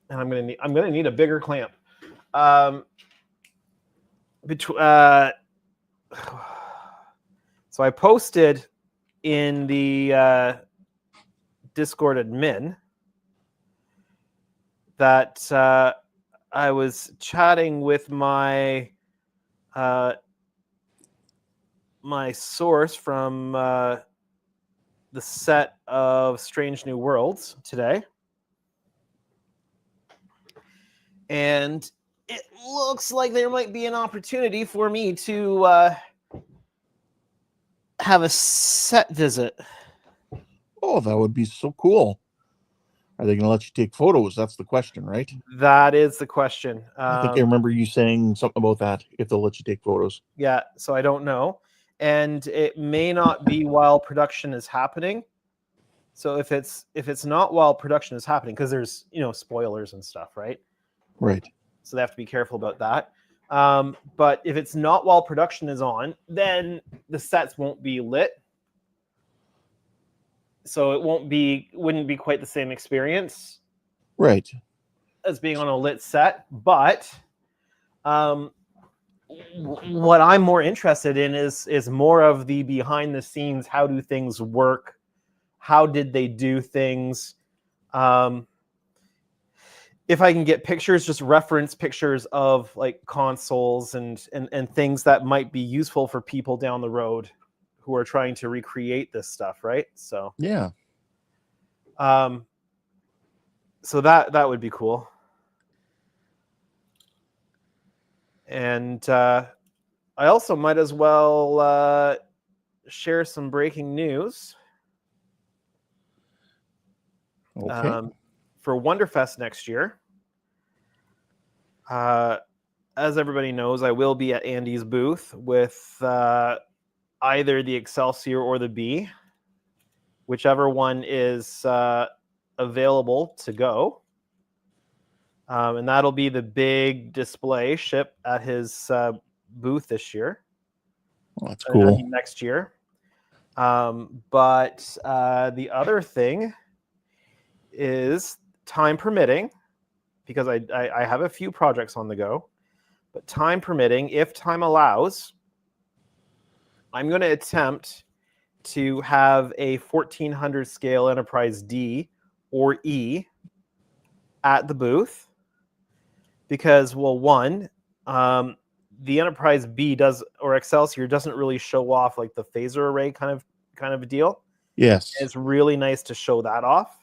I'm gonna need a bigger clamp. So I posted in the Discord admin that I was chatting with my my source from the set of Strange New Worlds today, and it looks like there might be an opportunity for me to have a set visit. Oh, that would be so cool. Are they going to let you take photos? That's the question, right? That is the question. I think I remember you saying something about that, if they'll let you take photos. Yeah, so I don't know. And it may not be while production is happening. So if it's not while production is happening, because there's, spoilers and stuff, right? Right. So they have to be careful about that. But if it's not while production is on, then the sets won't be lit. So it wouldn't be quite the same experience. Right. As being on a lit set. But what I'm more interested in is more of the behind the scenes. How do things work? How did they do things? If I can get pictures, just reference pictures of like consoles and things that might be useful for people down the road who are trying to recreate this stuff, right? So yeah. So that would be cool. And I also might as well share some breaking news. Okay. For Wonderfest next year. As everybody knows, I will be at Andy's booth with either the Excelsior or the B, whichever one is available to go. And that'll be the big display ship at his booth this year. Well, that's cool. Next year. But the other thing is, time permitting, because I have a few projects on the go, but time permitting, if time allows, I'm going to attempt to have a 1400 scale Enterprise D or E at the booth, because, well, one, the Enterprise B or Excelsior doesn't really show off like the phaser array kind of a deal. Yes. It's really nice to show that off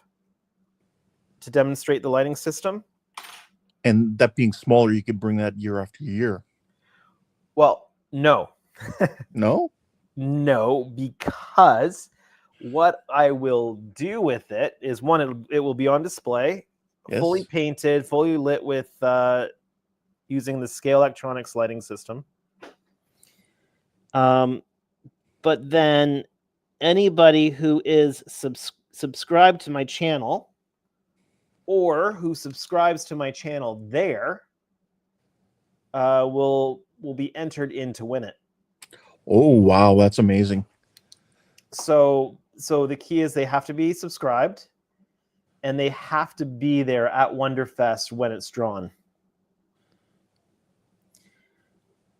to demonstrate the lighting system. And that being smaller, you could bring that year after year. Well, no. No? No, because what I will do with it is, one, it will be on display, yes, fully painted, fully lit with using the Scale Electronics lighting system. But then anybody who is subscribed to my channel, or who subscribes to my channel there, will be entered in to win it. Oh, wow, that's amazing. So the key is they have to be subscribed, and they have to be there at Wonderfest when it's drawn.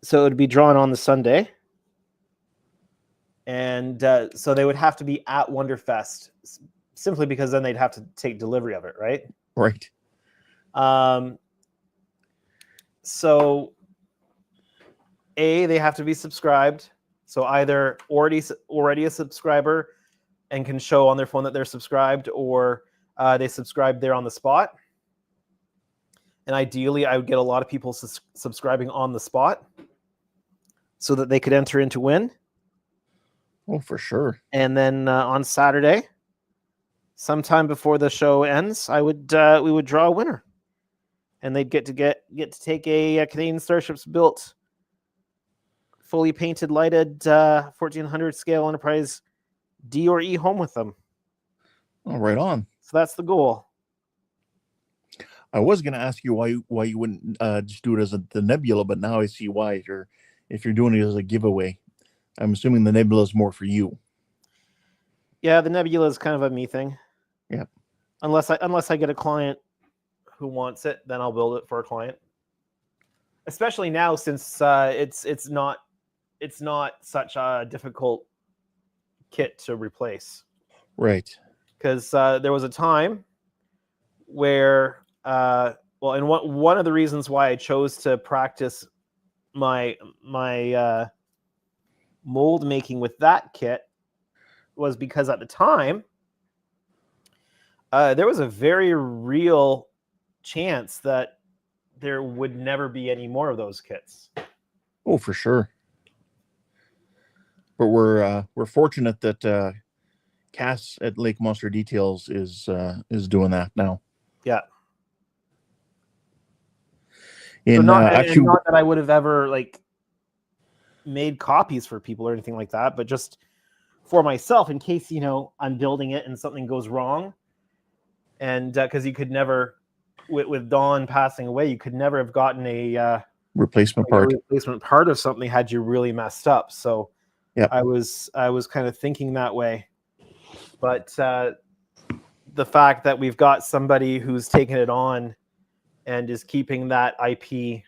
So it would be drawn on the Sunday, and so they would have to be at Wonderfest, simply because then they'd have to take delivery of it, right? Right. So they have to be subscribed. So either already a subscriber and can show on their phone that they're subscribed, or they subscribe there on the spot. And ideally, I would get a lot of people subscribing on the spot so that they could enter in to win. Oh, for sure. And then on Saturday, sometime before the show ends, we would draw a winner, and they'd get to take a Canadian Starships built, fully painted, lighted 1400 scale Enterprise D or E home with them. Oh, right on. So that's the goal. I was going to ask you why you wouldn't just do it as the Nebula, but now I see why. If you're doing it as a giveaway, I'm assuming the Nebula is more for you. Yeah, the Nebula is kind of a me thing. Yeah. Unless I get a client who wants it, then I'll build it for a client. Especially now, since it's not such a difficult kit to replace. Right. Because there was a time where and one of the reasons why I chose to practice my mold making with that kit was because at the time there was a very real chance that there would never be any more of those kits. Oh, for sure. But we're fortunate that Cass at Lake Monster Details is doing that now. Yeah. And so not that I would have ever made copies for people or anything like that, but just for myself in case I'm building it and something goes wrong, and because you could never, with Dawn passing away, you could never have gotten a replacement part of something had you really messed up. So yeah, I was kind of thinking that way, but the fact that we've got somebody who's taken it on and is keeping that IP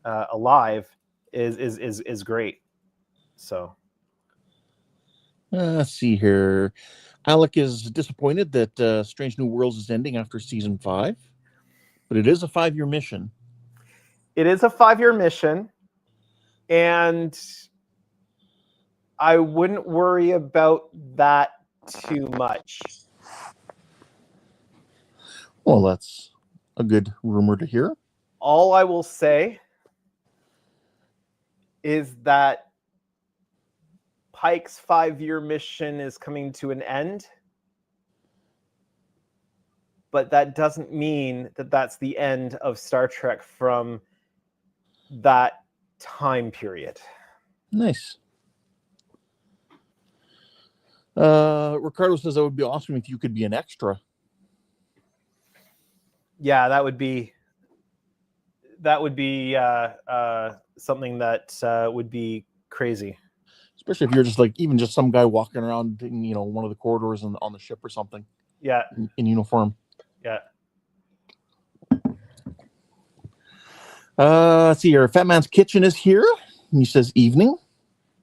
alive is great. So let's see here. Alec is disappointed that Strange New Worlds is ending after season 5, but it is a 5-year mission. It is a 5-year mission, and I wouldn't worry about that too much. Well, that's a good rumor to hear. All I will say is that Pike's 5-year mission is coming to an end, but that doesn't mean that that's the end of Star Trek from that time period. Nice. Ricardo says that would be awesome if you could be an extra. Yeah, that would be something that would be crazy. Especially if you're just even just some guy walking around in, one of the corridors on the ship or something. Yeah. In uniform. Yeah. Let's see here. Fat Man's Kitchen is here. He says evening.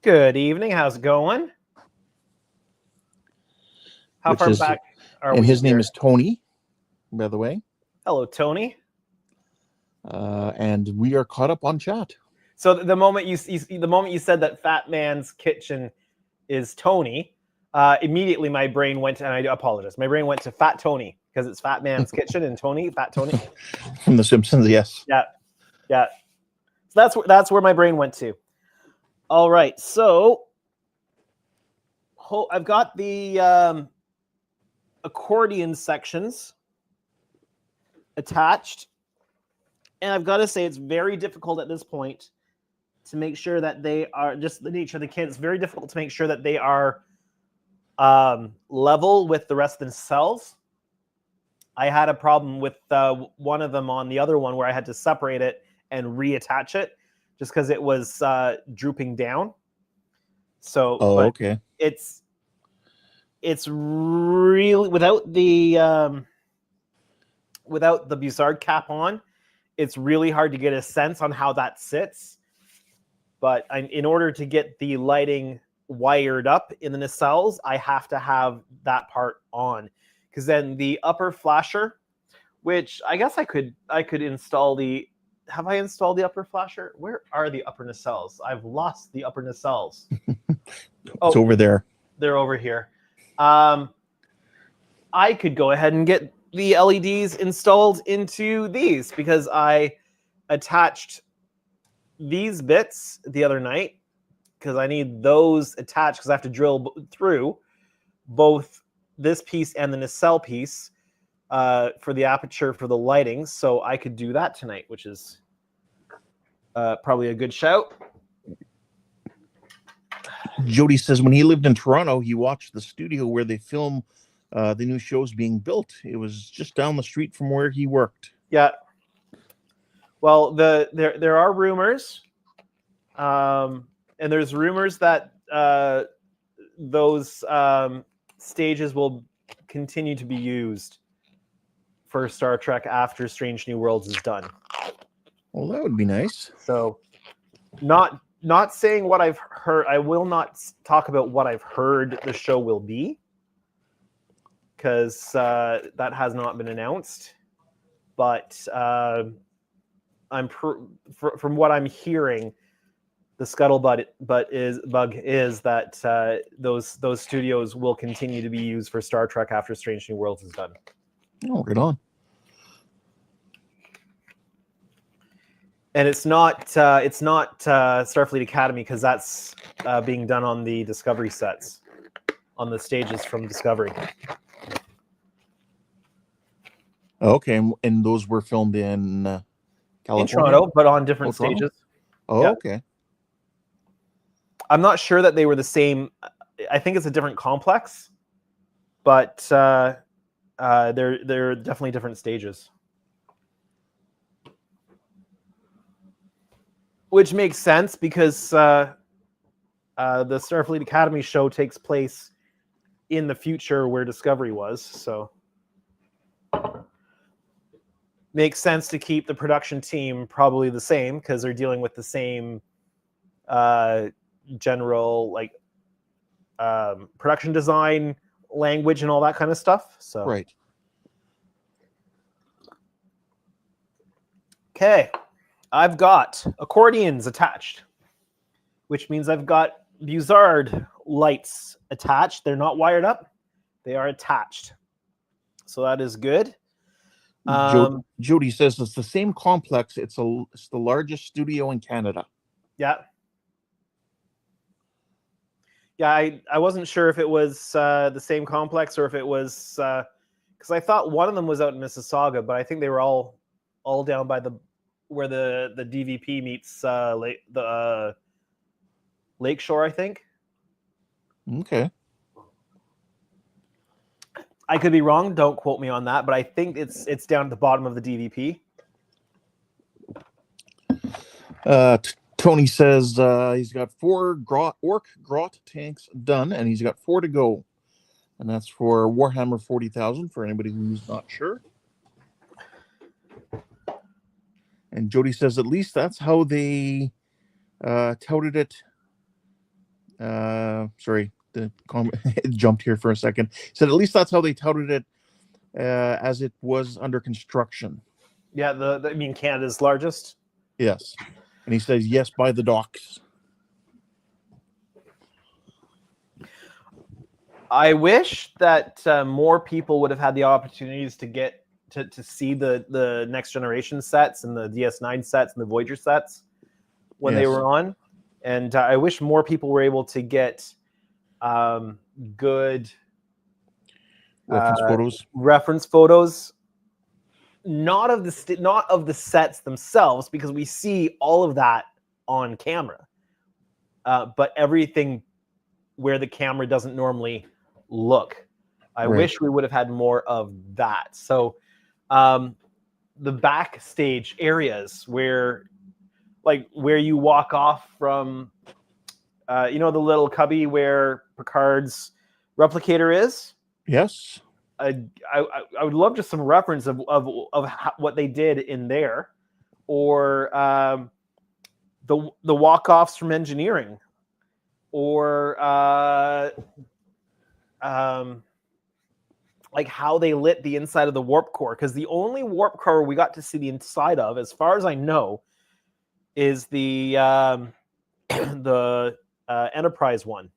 Good evening. How's it going? How far back are we? And his name is Tony, by the way. Hello, Tony. And we are caught up on chat. So the moment you said that Fat Man's Kitchen is Tony, immediately my brain went, and I apologize. My brain went to Fat Tony because it's Fat Man's Kitchen and Tony, Fat Tony. From The Simpsons, yes. Yeah, yeah. So that's where my brain went to. All right, so I've got the accordion sections attached, and I've got to say it's very difficult at this point to make sure that they are, just the nature of the kit, it's very difficult to make sure that they are level with the rest of the cells. I had a problem with one of them on the other one where I had to separate it and reattach it just because it was drooping down. So okay. It's really without the Bussard cap on, it's really hard to get a sense on how that sits. But in order to get the lighting wired up in the nacelles, I have to have that part on, because then the upper flasher, which I guess I could install the. Have I installed the upper flasher? Where are the upper nacelles? I've lost the upper nacelles. It's over there. They're over here. I could go ahead and get the LEDs installed into these because I attached these bits the other night because I need those attached because I have to drill through both this piece and the nacelle piece for the aperture for the lighting. So I could do that tonight, which is probably a good shout. Jody says when he lived in Toronto, he watched the studio where they film the new shows being built. It was just down the street from where he worked. Yeah. Well, there are rumors, and there's rumors that those stages will continue to be used for Star Trek after Strange New Worlds is done. Well, that would be nice. So, not saying what I've heard. I will not talk about what I've heard the show will be, because that has not been announced. But from what I'm hearing, the scuttlebutt is that those studios will continue to be used for Star Trek after Strange New Worlds is done. Oh, right on. And it's not Starfleet Academy, because that's being done on the Discovery sets, on the stages from Discovery. Okay, and those were filmed in California? In Toronto, but on different stages. Oh, yeah. Okay. I'm not sure that they were the same. I think it's a different complex, but they're definitely different stages. Which makes sense because the Starfleet Academy show takes place in the future where Discovery was, so makes sense to keep the production team probably the same because they're dealing with the same general production design, language, and all that kind of stuff. So Right. Okay. I've got accordions attached, which means I've got Buzzard lights attached. They're not wired up. They are attached. So that is good. Jody says it's the same complex. It's the largest studio in Canada. Yeah. Yeah, I wasn't sure if it was the same complex or if it was... because I thought one of them was out in Mississauga, but I think they were all down by where the DVP meets Lakeshore, I think. Okay. I could be wrong. Don't quote me on that, but I think it's down at the bottom of the DVP. Tony says he's got 4 Orc Grot tanks done, and he's got 4 to go. And that's for Warhammer 40,000, for anybody who's not sure. And Jody says at least that's how they touted it. Sorry, the comment it jumped here for a second. He said at least that's how they touted it as it was under construction. Yeah, I mean Canada's largest. Yes. And he says yes by the docks. I wish that more people would have had the opportunities to get to see the next generation sets and the DS9 sets and the Voyager sets when they were on. And I wish more people were able to get good reference photos, not of the sets themselves, because we see all of that on camera, but everything where the camera doesn't normally look. I wish we would have had more of that. So the backstage areas where you walk off from, the little cubby where Picard's replicator is. Yes. I would love just some reference of what they did in there, or the walk-offs from engineering, or how they lit the inside of the warp core, because the only warp core we got to see the inside of, as far as I know, is the Enterprise one.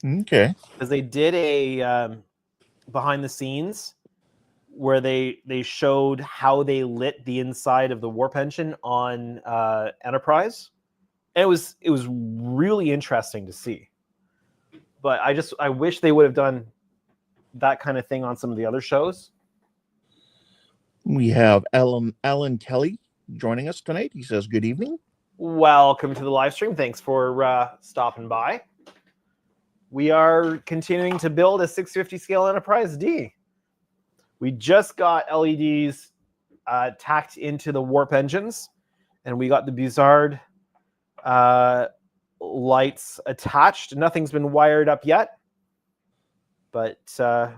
Okay. Because they did a behind the scenes where they showed how they lit the inside of the warp engine on Enterprise. And it was really interesting to see. But I wish they would have done that kind of thing on some of the other shows. We have Alan Kelly joining us tonight. He says, good evening. Welcome to the live stream. Thanks for stopping by. We are continuing to build a 650 scale Enterprise D. We just got LEDs tacked into the warp engines, and we got the Buzzard lights attached. Nothing's been wired up yet, but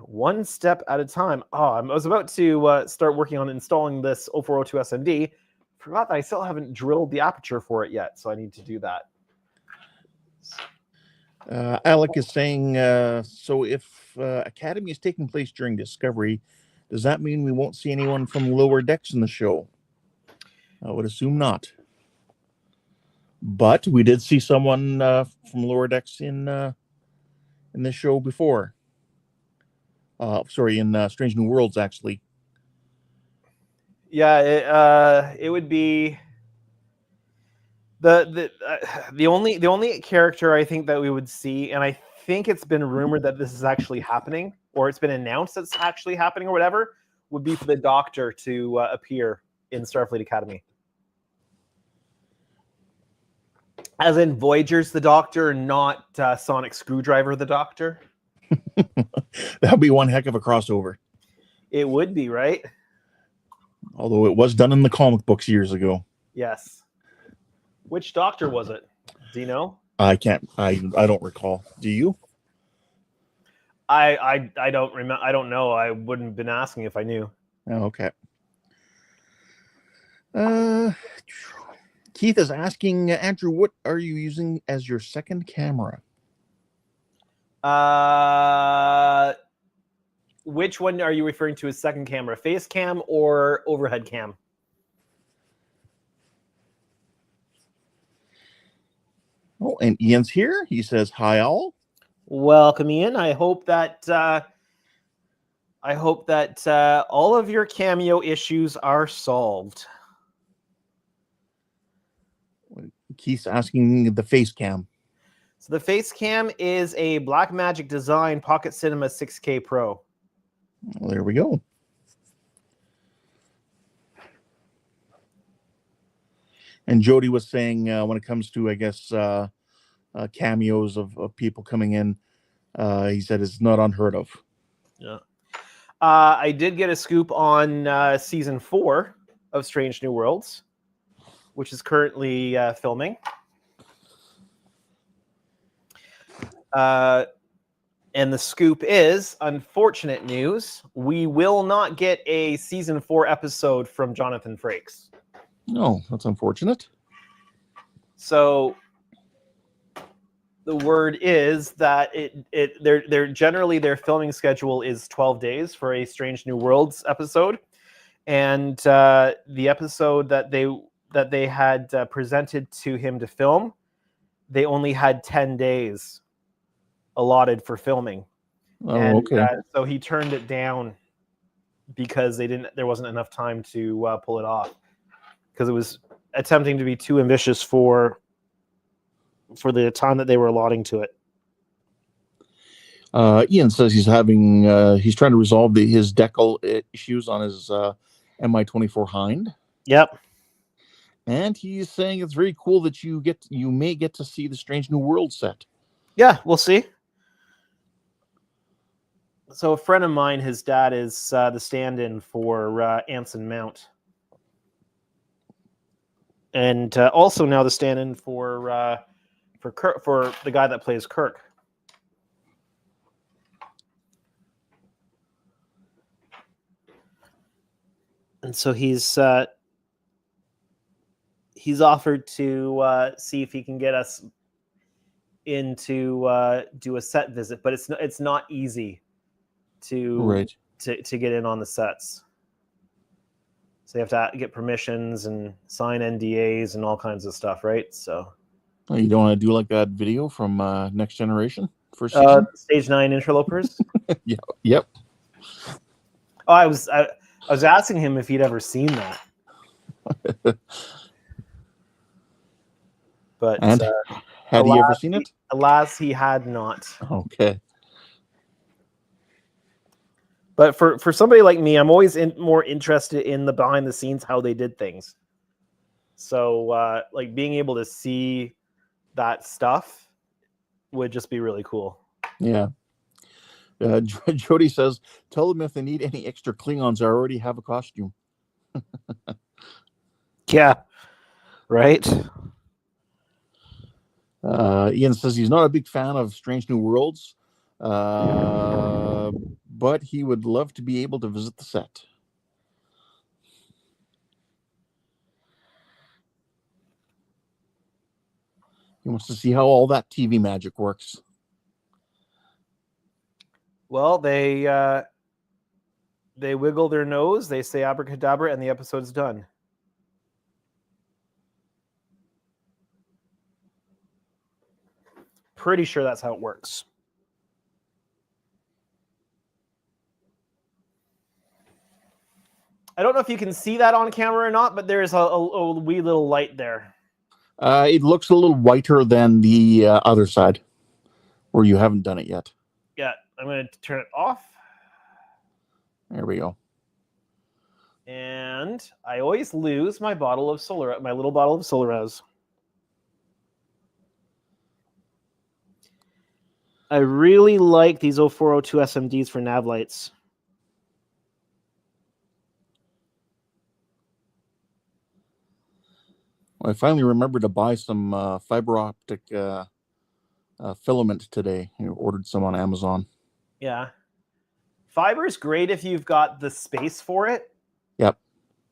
one step at a time. Oh, I was about to start working on installing this 0402 SMD. Forgot that I still haven't drilled the aperture for it yet, so I need to do that. Alec is saying, so if Academy is taking place during Discovery, does that mean we won't see anyone from Lower Decks in the show? I would assume not. But we did see someone from Lower Decks in this show before. Sorry, in Strange New Worlds, actually. Yeah, it would be the only character I think that we would see, and I think it's been rumored that this is actually happening, or it's been announced that's actually happening, or whatever, would be for the Doctor to appear in Starfleet Academy. As in Voyager's the Doctor, not Sonic Screwdriver the Doctor. That would be one heck of a crossover. It would be, right? Although it was done in the comic books years ago. Yes. Which Doctor was it? Do you know? I don't recall. Do you? I don't remember. I don't know. I wouldn't have been asking if I knew. Oh, okay. Keith is asking, Andrew, what are you using as your second camera? Which one are you referring to as second camera? Face cam or overhead cam? Oh, and Ian's here. He says, hi, all. Welcome, Ian. I hope that all of your cameo issues are solved. Keith's asking the face cam. So the face cam is a Blackmagic Design Pocket Cinema 6K Pro. Well, there we go. And Jody was saying when it comes to, I guess, cameos of people coming in, he said it's not unheard of. Yeah. I did get a scoop on season 4 of Strange New Worlds, which is currently filming. And the scoop is, unfortunate news, we will not get a season 4 episode from Jonathan Frakes. No, that's unfortunate. So the word is that they're generally their filming schedule is 12 days for a Strange New Worlds episode, and the episode that they had presented to him to film, they only had 10 days allotted for filming. Oh, and, okay. So he turned it down because there wasn't enough time to pull it off, because it was attempting to be too ambitious for the time that they were allotting to it. Ian says he's trying to resolve his decal issues on his Mi-24 Hind. Yep. And he's saying it's very cool that you may get to see the Strange New World set. Yeah, we'll see. So a friend of mine, his dad is the stand-in for Anson Mount, and also now the stand-in for Kirk, for the guy that plays Kirk. And so he's offered to see if he can get us in to do a set visit, but it's not easy to get in on the sets. So you have to get permissions and sign NDAs and all kinds of stuff, right? So you don't want to do like that video from Next Generation for season? Stage 9 Interlopers? Yeah. Yep. Oh, I was asking him if he'd ever seen that. But And had he ever seen it? Alas, he had not. Okay. But for somebody like me, I'm always more interested in the behind the scenes, how they did things. So like being able to see that stuff would just be really cool. Yeah. Jody says, tell them if they need any extra Klingons, I already have a costume. Yeah. Right. Ian says he's not a big fan of Strange New Worlds, but he would love to be able to visit the set. He wants to see how all that TV magic works. Well, they wiggle their nose, they say abracadabra, and the episode's done. Pretty sure that's how it works. I don't know if you can see that on camera or not, but there's a wee little light there. It looks a little whiter than the other side, where you haven't done it yet. Yeah, I'm going to turn it off. There we go. And I always lose my bottle of solar, my little bottle of Solares. I really like these 0402 SMDs for nav lights. I finally remembered to buy some fiber optic filament today. I ordered some on Amazon. Yeah. Fiber is great if you've got the space for it. Yep.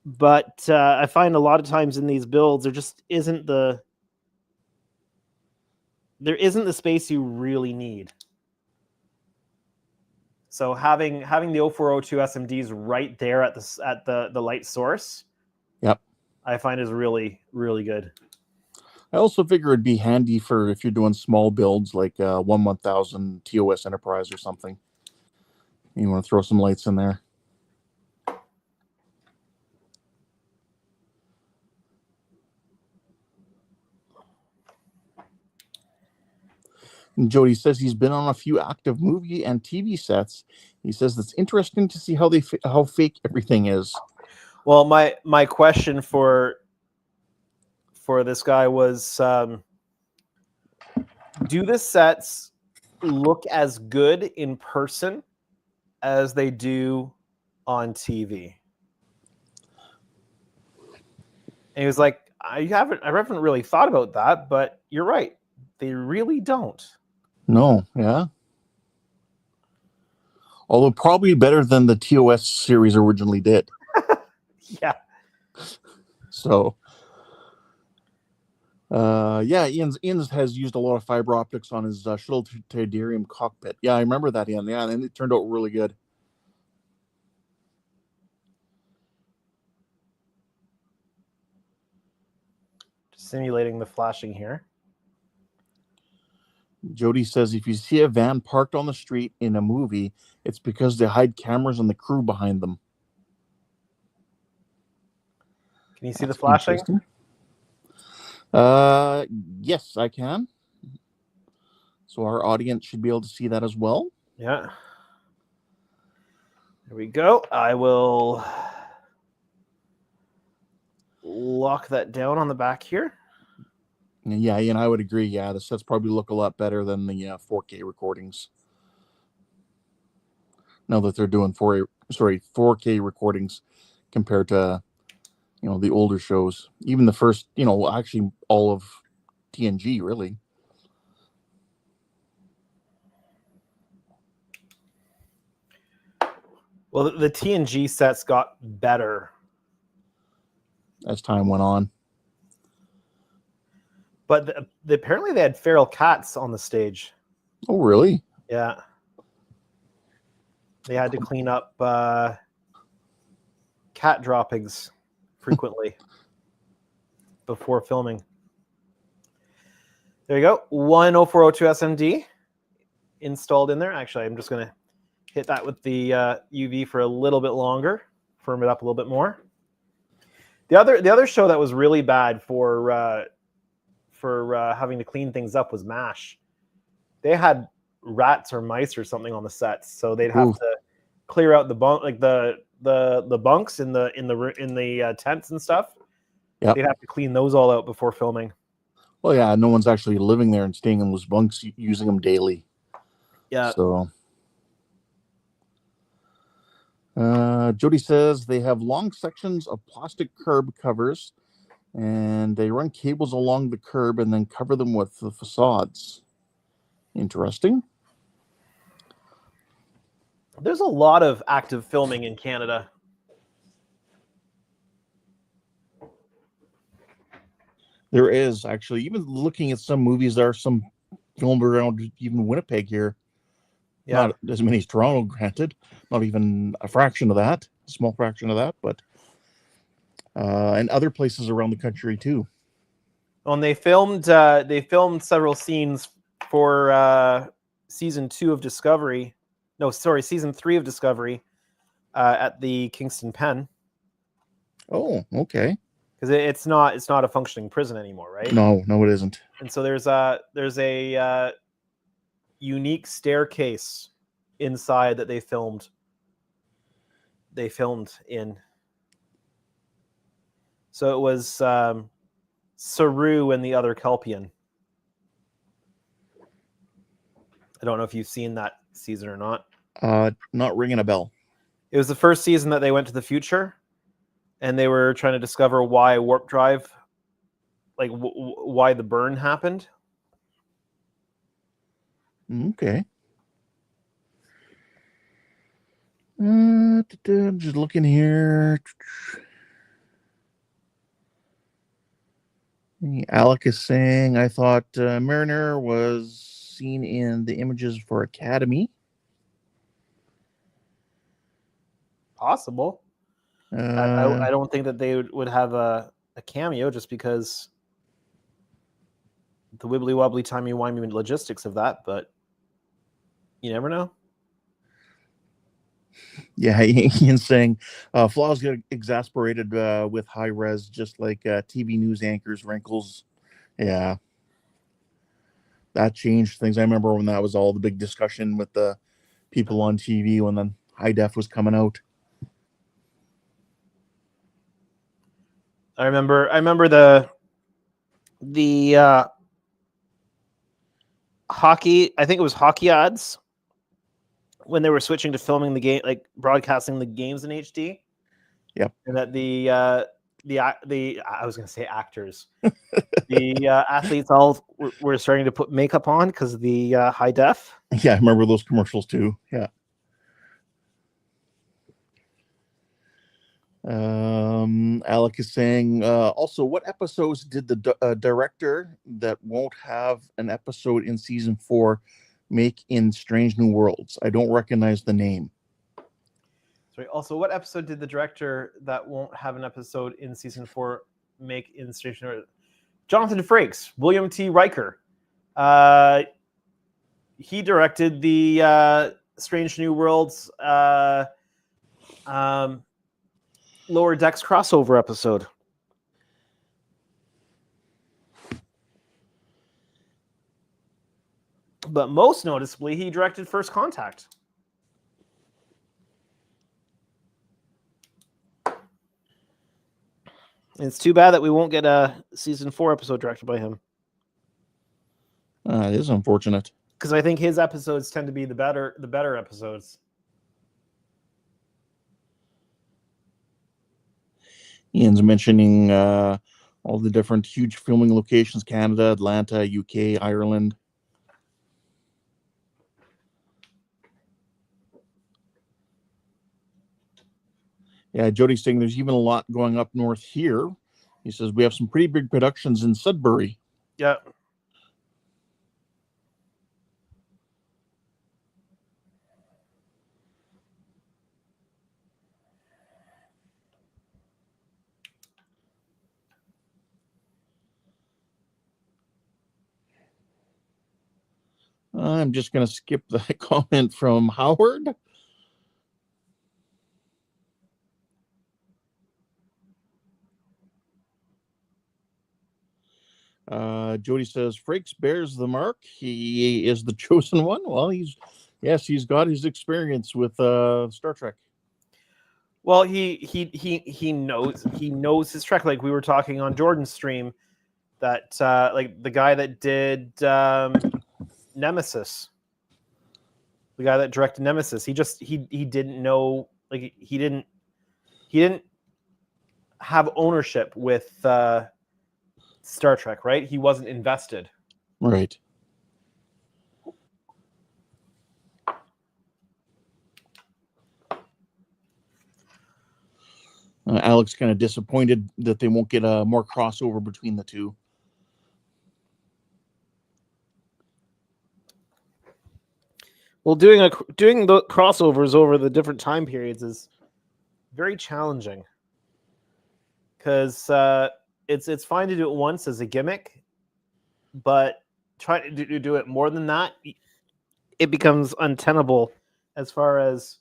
But I find a lot of times in these builds, there just isn't the space you really need. So having the 0402 SMDs right there at the light source, yep, I find is really, really good. I also figure it'd be handy for if you're doing small builds like 1000 TOS Enterprise or something. You want to throw some lights in there. And Jody says he's been on a few active movie and TV sets. He says it's interesting to see how fake everything is. Well, my question for this guy was, do the sets look as good in person as they do on TV? And he was like, I haven't really thought about that, but you're right. They really don't. No, yeah. Although probably better than the TOS series originally did. Yeah. So, yeah, Ian's has used a lot of fiber optics on his shuttle Tydirium cockpit. Yeah, I remember that, Ian. Yeah, and it turned out really good. Just simulating the flashing here. Jody says if you see a van parked on the street in a movie, it's because they hide cameras and the crew behind them. Can you see the flashing? Yes, I can. So our audience should be able to see that as well. Yeah. There we go. I will lock that down on the back here. Yeah, and I would agree. Yeah, the sets probably look a lot better than the 4K recordings. Now that they're doing 4K recordings compared to, the older shows, even the first, actually all of TNG, really. Well, the TNG sets got better as time went on. But apparently they had feral cats on the stage. Oh, really? Yeah. They had to clean up cat droppings frequently before filming. There you go. 10402 SMD installed in there. Actually, I'm just going to hit that with the UV for a little bit longer, firm it up a little bit more. The other show that was really bad for having to clean things up was MASH. They had rats or mice or something on the sets, so they'd have to clear out the bunk, like the bunks in the tents and stuff. Yep. They'd have to clean those all out before filming. Well, yeah, no one's actually living there and staying in those bunks using them daily. Yeah. So, Jody says they have long sections of plastic curb covers, and they run cables along the curb and then cover them with the facades. Interesting. There's a lot of active filming in Canada. There is actually, even looking at some movies, there are some filmed around even Winnipeg here. Yeah. Not as many as Toronto, granted. Not even a fraction of that, a small fraction of that, but and other places around the country too. And they filmed several scenes for season 2 of Discovery. No, sorry, season 3 of Discovery at the Kingston Pen. Oh, okay. Because it's not a functioning prison anymore, right? No, it isn't. And so there's a unique staircase inside that they filmed in. So it was Saru and the other Kelpian. I don't know if you've seen that season or not. Not ringing a bell. It was the first season that they went to the future, and they were trying to discover why warp drive, like why the burn happened. Okay. I'm just looking here. Alec is saying, I thought Mariner was seen in the images for Academy. Possible. I don't think that they would have a cameo just because the wibbly wobbly timey wimey logistics of that, but you never know. Yeah, Ian's saying flaws get exasperated with high res, just like TV news anchors' wrinkles. Yeah, that changed things. I remember when that was all the big discussion with the people on TV when the high def was coming out. I remember the hockey. I think it was hockey odds when they were switching to filming the game, like broadcasting the games in HD. Yep. And that the I was going to say actors, the athletes all were starting to put makeup on because of the high def. Yeah, I remember those commercials too. Yeah. Alec is saying, also, what episodes did the director that won't have an episode in season 4 make in Strange New Worlds? I don't recognize the name. Sorry. Also, what episode did the director that won't have an episode in season 4 make in Strange New Worlds? Jonathan Frakes, William T. Riker. He directed the Strange New Worlds Lower Decks crossover episode. But most noticeably, he directed First Contact. And it's too bad that we won't get a season 4 episode directed by him. It is unfortunate. Because I think his episodes tend to be the better episodes. Ian's mentioning all the different huge filming locations: Canada, Atlanta, UK, Ireland. Yeah, Jody's saying there's even a lot going up north here. He says we have some pretty big productions in Sudbury. Yeah. I'm just going to skip the comment from Howard. Jody says Frakes bears the mark. He is the chosen one. Well, he's got his experience with Star Trek. Well, he knows his Trek. Like we were talking on Jordan's stream, that like the guy that did Nemesis, the guy that directed Nemesis, he didn't know, like he didn't have ownership with Star Trek, right? He wasn't invested. Right. Alex kind of disappointed that they won't get more crossover between the two. Well, doing the crossovers over the different time periods is very challenging, because it's fine to do it once as a gimmick, but trying to do it more than that, it becomes untenable as far as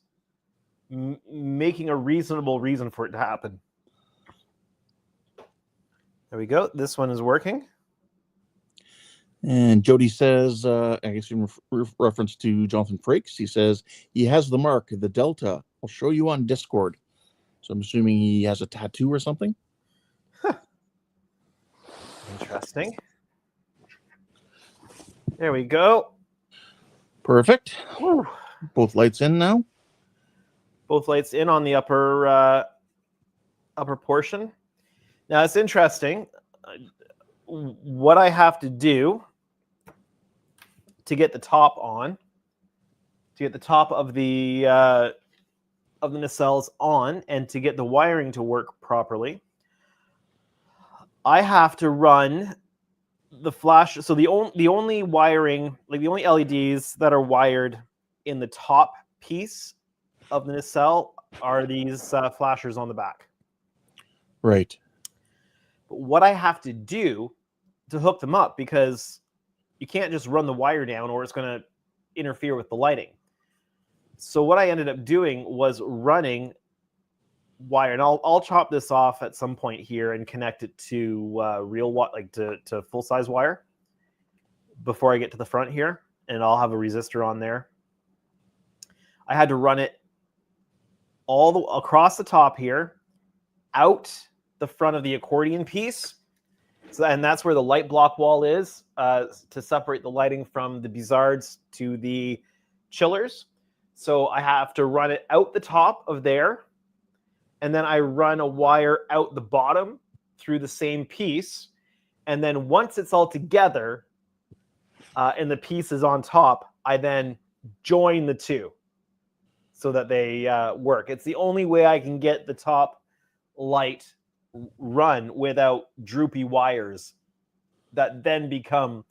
making a reasonable reason for it to happen. There we go. This one is working. And Jody says, I guess in reference to Jonathan Frakes, he says he has the mark, the Delta. I'll show you on Discord. So I'm assuming he has a tattoo or something. Huh. Interesting. There we go. Perfect. Woo. Both lights in now. Both lights in on the upper portion. Now it's interesting. What I have to do to get the top on, to get the top of the nacelles on, and to get the wiring to work properly, I have to run the flash. So the only wiring, like the only LEDs that are wired in the top piece of the nacelle are these flashers on the back. Right. But what I have to do to hook them up, because you can't just run the wire down or it's going to interfere with the lighting. So what I ended up doing was running wire, and I'll chop this off at some point here and connect it to to full size wire before I get to the front here, and I'll have a resistor on there. I had to run it all across the top here, out the front of the accordion piece. So, and that's where the light block wall is, to separate the lighting from the bizards to the chillers. So I have to run it out the top of there, and then I run a wire out the bottom through the same piece. And then once it's all together and the piece is on top, I then join the two so that they work. It's the only way I can get the top light run without droopy wires that then become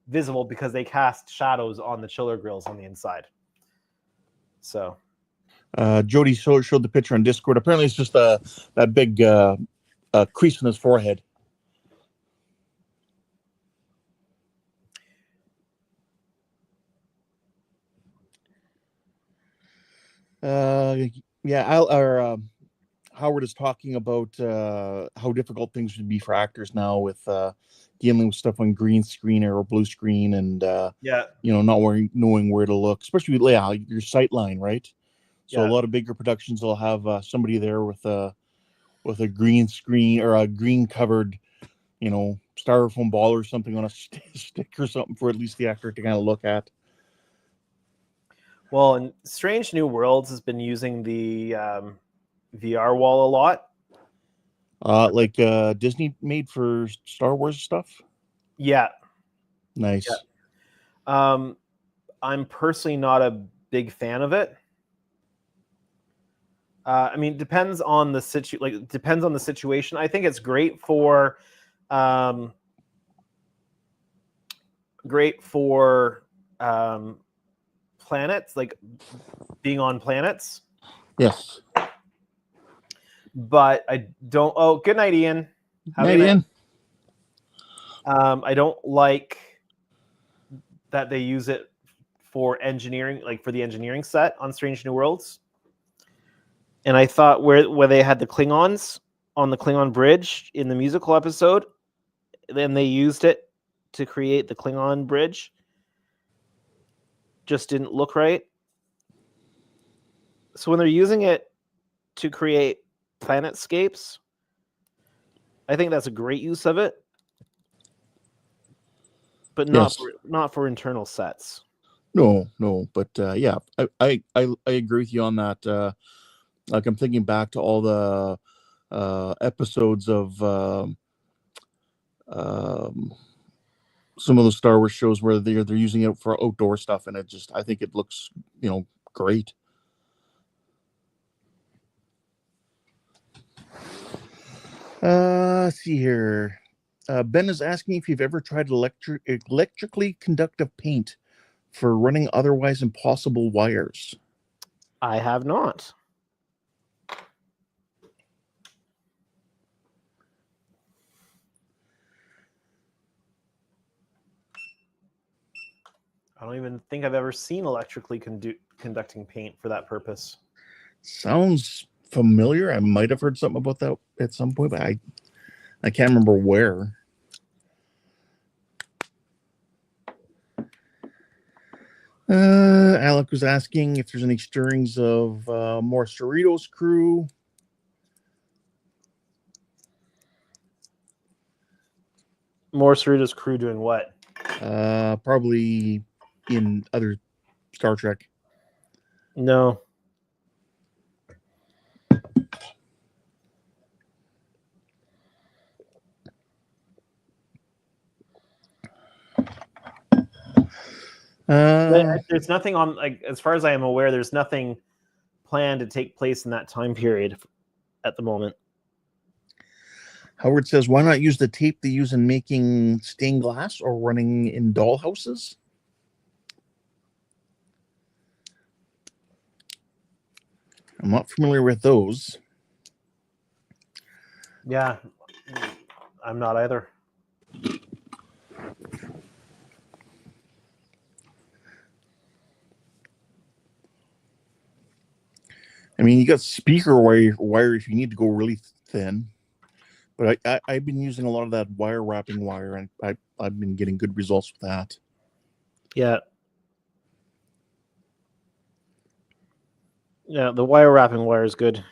visible because they cast shadows on the chiller grills on the inside. So Jody showed the picture on Discord. Apparently it's just that big crease in his forehead. Howard is talking about how difficult things would be for actors now with dealing with stuff on green screen or blue screen, and not knowing where to look, especially with your sight line, right? So a lot of bigger productions will have somebody there with a green screen or a green covered, styrofoam ball or something on a stick or something for at least the actor to kind of look at. Well, and Strange New Worlds has been using the VR wall a lot. Like Disney made for Star Wars stuff? Yeah. Nice. Yeah. I'm personally not a big fan of it. I mean, depends on the situation. I think it's great for planets, like being on planets. Yes. But I don't. Oh, good night, Ian. Night, Ian. I don't like that they use it for engineering, like for the engineering set on Strange New Worlds. And I thought where they had the Klingons on the Klingon bridge in the musical episode, then they used it to create the Klingon bridge just didn't look right. So when they're using it to create planetscapes, I think that's a great use of it, but not for internal sets. No, but yeah, I agree with you on that. Like I'm thinking back to all the episodes of some of the Star Wars shows where they're using it for outdoor stuff, and I think it looks great. Let's see here. Ben is asking if you've ever tried electrically conductive paint for running otherwise impossible wires. I have not. I don't even think I've ever seen electrically conducting paint for that purpose. Sounds familiar. I might have heard something about that at some point, but I can't remember where. Alec was asking if there's any stirrings of more Cerritos crew. More Cerritos crew doing what? Probably in other Star Trek. No. There's nothing on, like, as far as I am aware, there's nothing planned to take place in that time period at the moment. Howard says, why not use the tape they use in making stained glass or running in dollhouses? I'm not familiar with those. Yeah, I'm not either. I mean, you got speaker wire if you need to go really thin. But I've been using a lot of that wire wrapping wire, and I've been getting good results with that. Yeah. Yeah, the wire wrapping wire is good.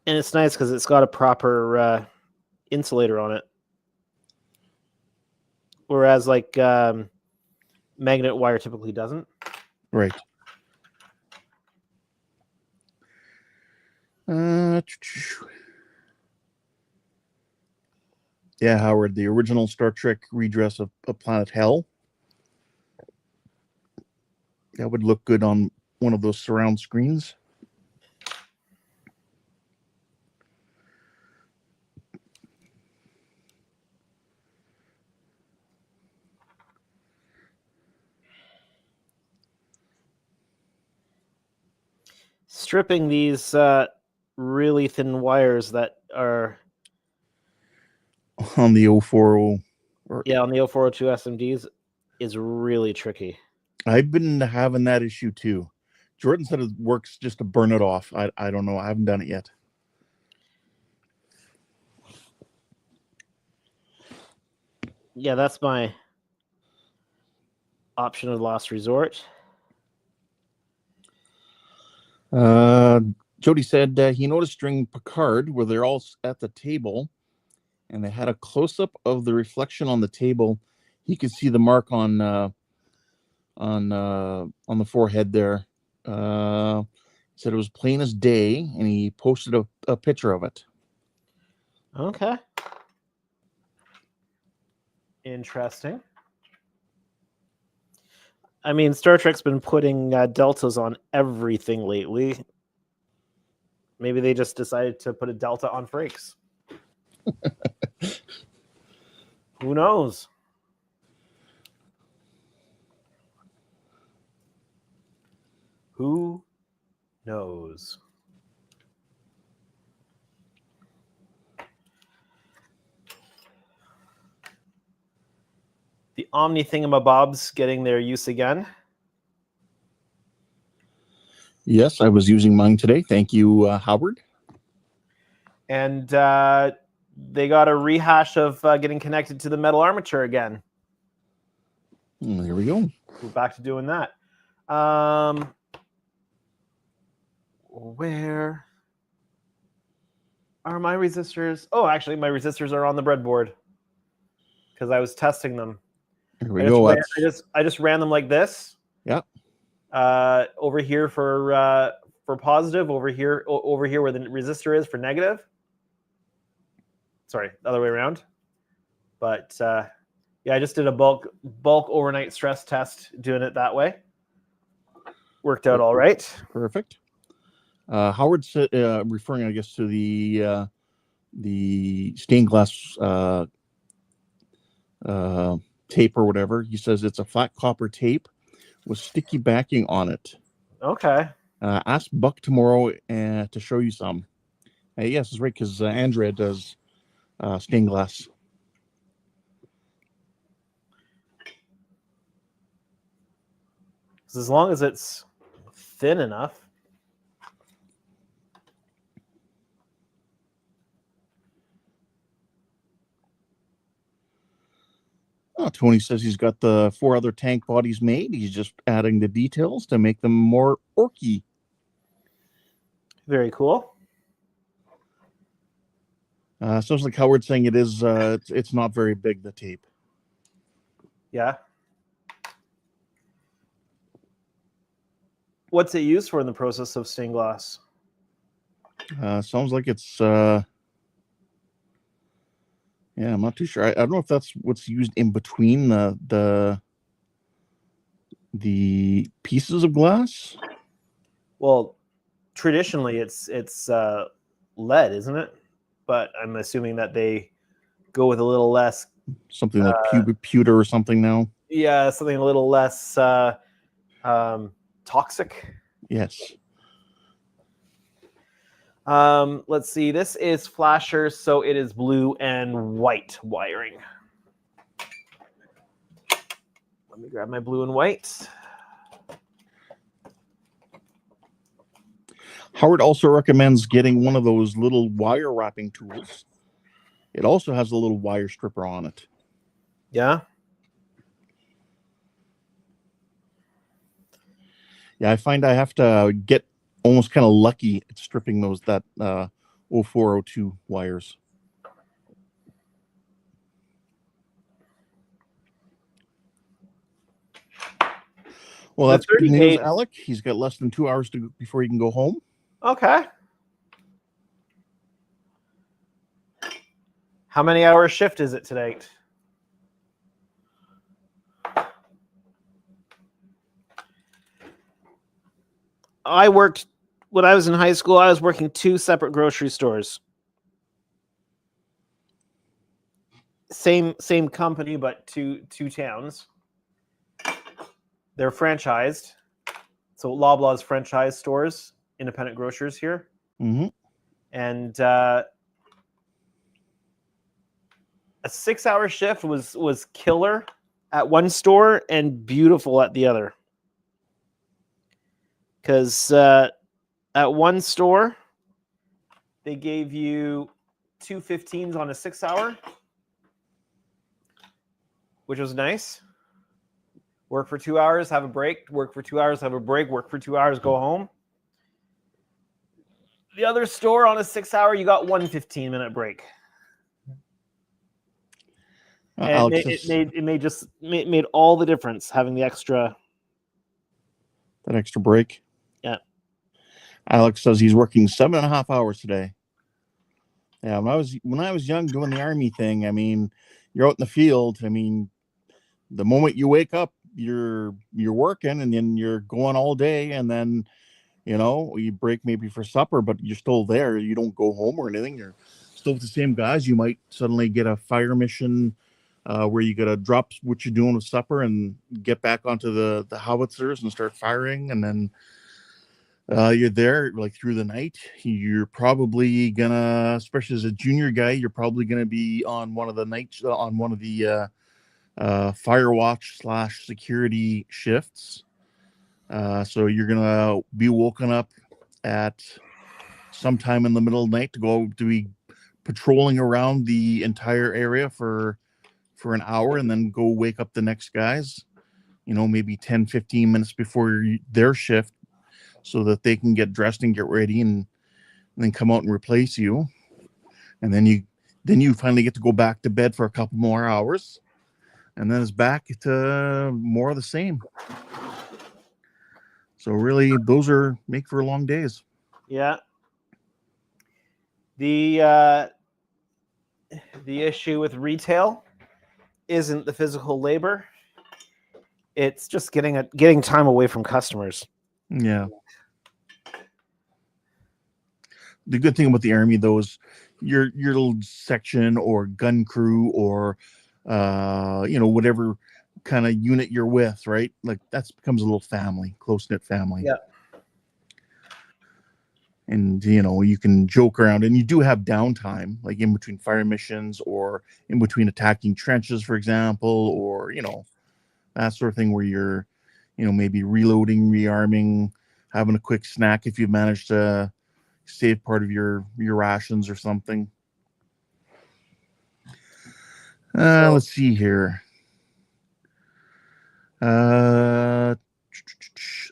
And it's nice because it's got a proper insulator on it. Whereas, like, magnet wire typically doesn't. Right. Yeah, Howard, the original Star Trek redress of Planet Hell. That would look good on one of those surround screens. Stripping these really thin wires that are on the 040. On the 0402 SMDs is really tricky. I've been having that issue too. Jordan said it works just to burn it off. I don't know. I haven't done it yet. Yeah, that's my option of last resort. Jody said he noticed during Picard where they're all at the table and they had a close-up of the reflection on the table. He could see the mark on the forehead there. He said it was plain as day, and he posted a picture of it. Okay. Interesting. I mean, Star Trek's been putting deltas on everything lately. Maybe they just decided to put a delta on Frakes. Who knows? Who knows? The Omni thingamabobs getting their use again. Yes, I was using mine today. Thank you, Howard. And they got a rehash of getting connected to the metal armature again. There we go. We're back to doing that. Where are my resistors? Oh, actually, my resistors are on the breadboard because I was testing them. Here we go. I just ran them like this. Yeah. Over here for positive. Over here where the resistor is for negative. Sorry, the other way around. But yeah, I just did a bulk overnight stress test doing it that way. Worked out all right. Perfect. Howard's referring, I guess, to the stained glass tape or whatever. He says it's a flat copper tape with sticky backing on it. Okay. Ask Buck tomorrow to show you some. Yes, that's right, because Andrea does stained glass. As long as it's thin enough. Oh, Tony says he's got the 4 other tank bodies made. He's just adding the details to make them more orky. Very cool. Sounds like Howard's saying it is. It's not very big, the tape. Yeah. What's it used for in the process of stained glass? Sounds like it's. Yeah, I'm not too sure. I don't know if that's what's used in between the pieces of glass. Well, traditionally it's lead, isn't it? But I'm assuming that they go with a little less something like pewter or something now. Yeah, something a little less toxic. Yes. Let's see. This is flasher, so it is blue and white wiring. Let me grab my blue and white. Howard also recommends getting one of those little wire wrapping tools. It also has a little wire stripper on it. Yeah. Yeah, I find I have to get almost kind of lucky at stripping that 0402 wires. Well, that's good news, Alec. He's got less than 2 hours before he can go home. Okay. How many hour shift is it today? I worked, when I was in high school, I was working 2 separate grocery stores. Same company, but two towns. They're franchised. So Loblaws franchise stores, independent grocers here. Mm-hmm. And a 6-hour shift was killer at one store and beautiful at the other. Because at one store, they gave you 2 15s on a 6-hour, which was nice. Work for 2 hours, have a break. Work for 2 hours, have a break. Work for 2 hours, go home. The other store on a 6-hour, you got 1 15-minute break. And it made all the difference having the extra. That extra break. Yeah. Alex says he's working 7.5 hours today. Yeah, when I was young doing the army thing, I mean, you're out in the field. I mean, the moment you wake up, you're working, and then you're going all day, and then you break maybe for supper, but you're still there. You don't go home or anything. You're still with the same guys. You might suddenly get a fire mission where you got to drop what you're doing with supper and get back onto the howitzers and start firing, and then you're there like through the night. You're probably gonna, especially as a junior guy, you're probably gonna be on one of the nights on one of the fire watch / security shifts. So you're gonna be woken up at sometime in the middle of the night to be patrolling around the entire area for an hour and then go wake up the next guys, maybe 10-15 minutes before their shift so that they can get dressed and get ready and then come out and replace you. And then you finally get to go back to bed for a couple more hours, and then it's back to more of the same. So really, those make for long days. Yeah. The issue with retail isn't the physical labor; it's just getting time away from customers. Yeah. The good thing about the Army, though, is your little section or gun crew or whatever kind of unit you're with, right? Like that becomes a little family, close-knit family. Yeah. And you can joke around, and you do have downtime, like in between fire missions or in between attacking trenches, for example, or that sort of thing where you're maybe reloading, rearming, having a quick snack if you've managed to save part of your rations or something. Let's see here.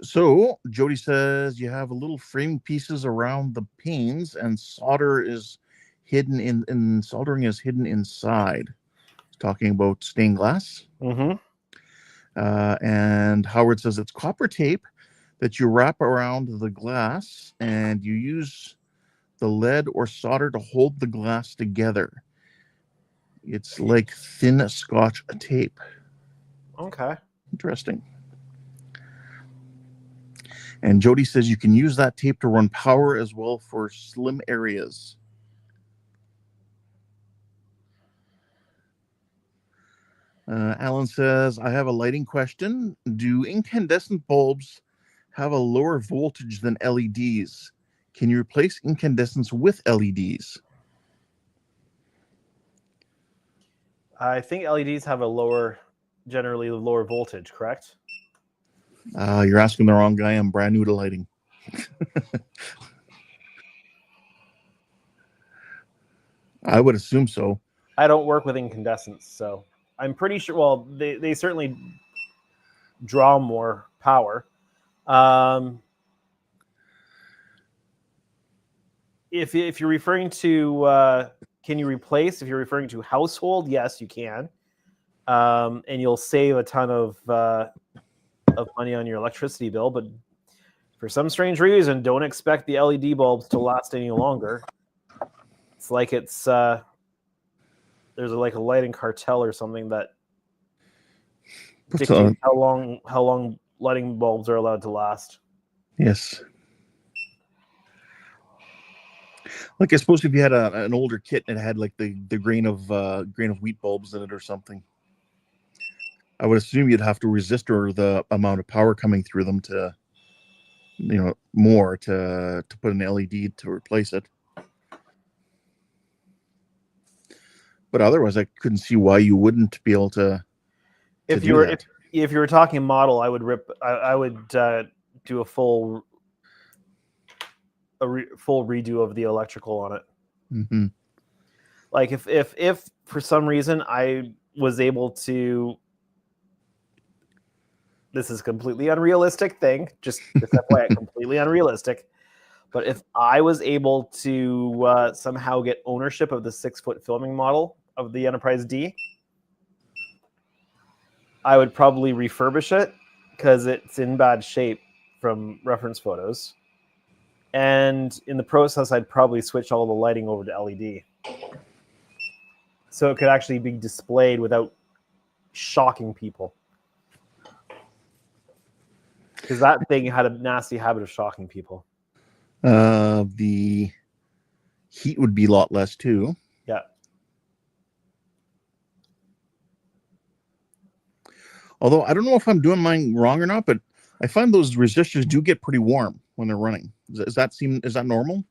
So Jody says you have a little framing pieces around the panes, and soldering is hidden inside. Talking about stained glass. Mm-hmm. And Howard says it's copper tape that you wrap around the glass, and you use the lead or solder to hold the glass together. It's like thin Scotch tape. Okay. Interesting. And Jody says you can use that tape to run power as well for slim areas. Alan says, I have a lighting question. Do incandescent bulbs have a lower voltage than LEDs? Can you replace incandescents with LEDs? I think LEDs have generally lower voltage, correct? You're asking the wrong guy. I'm brand new to lighting. I would assume so. I don't work with incandescents, so I'm pretty sure. Well, they certainly draw more power. If you're referring to can you replace? If you're referring to household, yes, you can, and you'll save a ton of money on your electricity bill. But for some strange reason, don't expect the LED bulbs to last any longer. It's like there's like a lighting cartel or something that dictates how long lighting bulbs are allowed to last. Yes. Like I suppose if you had an older kit and it had like the grain of wheat bulbs in it or something, I would assume you'd have to resistor the amount of power coming through them to, more to put an LED to replace it. But otherwise, I couldn't see why you wouldn't be able to. If you were talking model, I would do a full redo of the electrical on it. Mm-hmm. Like if for some reason I was able to, this is a completely unrealistic thing, just FYI, completely unrealistic. But if I was able to somehow get ownership of the 6-foot filming model of the Enterprise D, I would probably refurbish it because it's in bad shape from reference photos. And in the process, I'd probably switch all the lighting over to LED. So it could actually be displayed without shocking people. Because that thing had a nasty habit of shocking people. The heat would be a lot less too. Yeah. Although I don't know if I'm doing mine wrong or not, but I find those resistors do get pretty warm when they're running. Is that normal?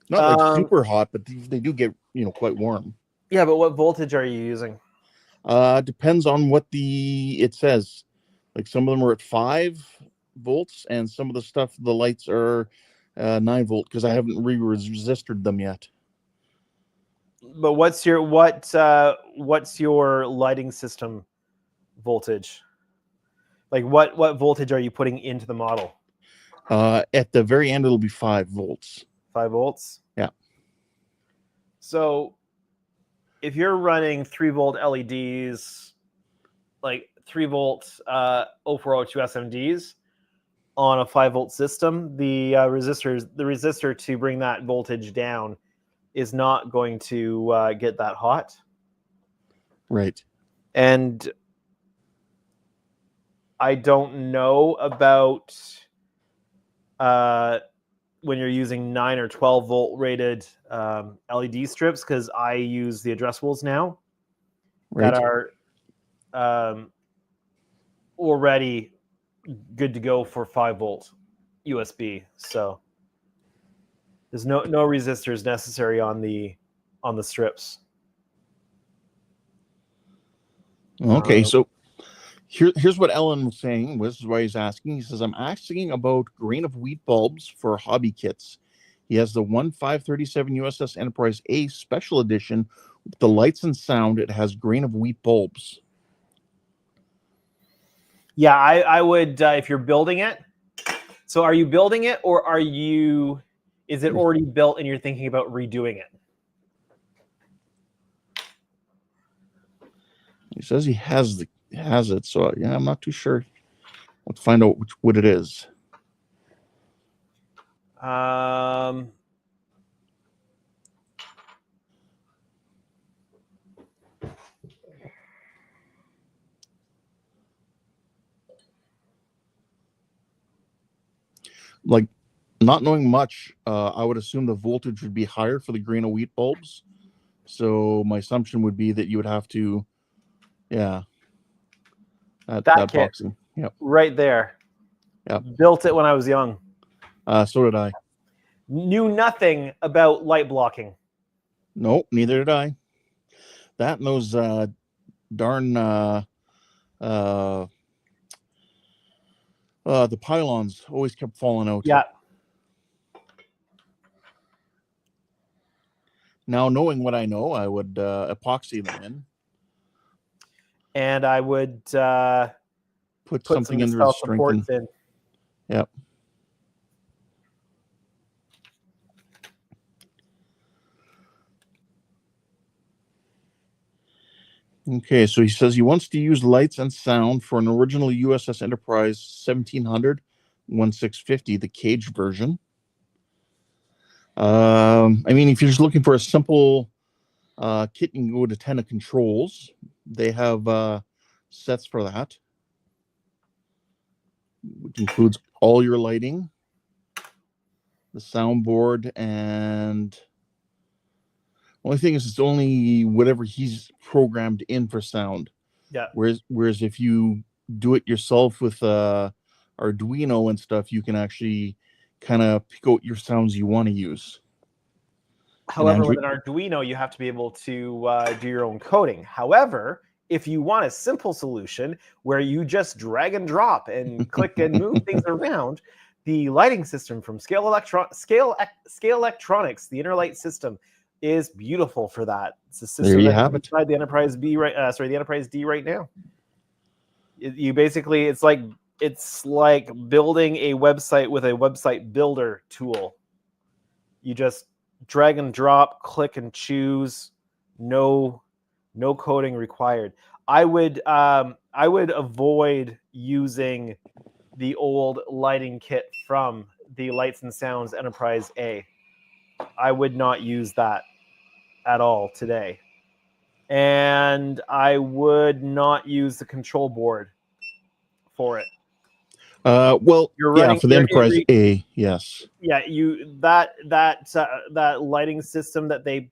Not like super hot, but they do get quite warm. Yeah, but what voltage are you using? Depends on what it says. Like some of them are at 5 volts, and some of the lights are 9 volt, because I haven't resisted them yet. But what's your lighting system voltage? Like what voltage are you putting into the model? At the very end, it'll be 5 volts. 5 volts? Yeah. So if you're running 3-volt LEDs, like 3-volt 0402 SMDs on a 5-volt system, the resistor to bring that voltage down is not going to get that hot. Right. And I don't know about when you're using 9 or 12 volt rated LED strips, because I use the addressables now Right. that are already good to go for 5-volt USB. So there's no resistors necessary on the strips. Okay, so here's what Ellen was saying. This is why he's asking. He says, I'm asking about grain of wheat bulbs for hobby kits. He has the 1537 USS Enterprise A special edition with the lights and sound. It has grain of wheat bulbs. Yeah, I would, if you're building it. So are you building it, or is it already built and you're thinking about redoing it? He says he has it, so yeah, I'm not too sure. Let's find out what it is. Like, not knowing much, I would assume the voltage would be higher for the grain of wheat bulbs. So my assumption would be that you would have to, that kit, boxing. Yep. Right there. Yep. Built it when I was young. So did I. Knew nothing about light blocking. Nope, neither did I. That and those darn the pylons always kept falling out. Yeah. Now, knowing what I know, I would epoxy them in. And I would put something in there to strengthen. Yep. Okay, so he says he wants to use lights and sound for an original USS Enterprise 1700 1650, the cage version. I mean, if you're just looking for a simple kit, you can go to Tenna Controls. They have sets for that, which includes all your lighting, the soundboard, and only thing is it's only whatever he's programmed in for sound. Yeah. Whereas if you do it yourself with Arduino and stuff, you can actually kind of pick out your sounds you want to use. However, with an Arduino, you have to be able to do your own coding. However, if you want a simple solution where you just drag and drop and click and move things around, the lighting system from Scale Electronics, the inner light system, is beautiful for that. It's a system that's inside the Enterprise B, the Enterprise D right now. You basically, it's like building a website with a website builder tool. You just drag and drop, click and choose. No coding required. I would avoid using the old lighting kit from the Lights and Sounds Enterprise A. I would not use that at all today. And I would not use the control board for it. Well, for the Enterprise A, yes. Yeah, that lighting system that they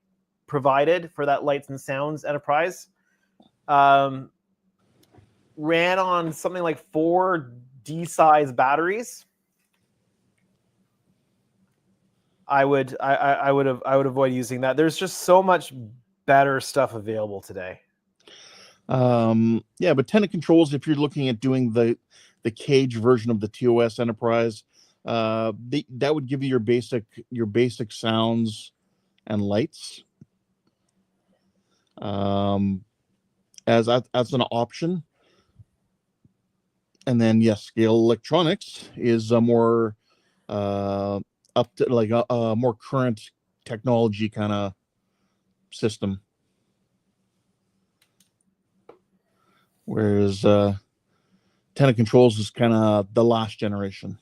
provided for that Lights and Sounds Enterprise ran on something like 4 D-size batteries. I would avoid using that. There's just so much better stuff available today. But Tenna Controls, if you're looking at doing the cage version of the TOS Enterprise, That would give you your basic sounds and lights. As an option. And then yes, Scale Electronics is a more up to like a more current technology kind of system, whereas Tenant Controls is kind of the last generation.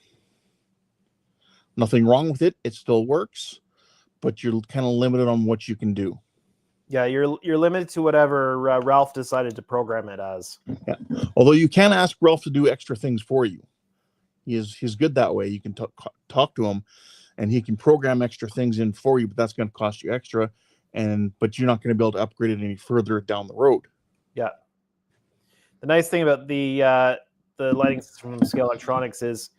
Nothing wrong with it; it still works, but you're kind of limited on what you can do. Yeah, you're limited to whatever Ralph decided to program it as. Yeah. Although you can ask Ralph to do extra things for you. He's good that way. You can talk to him, and he can program extra things in for you, but that's going to cost you extra, but you're not going to be able to upgrade it any further down the road. Yeah. The nice thing about the lighting system from Scale Electronics is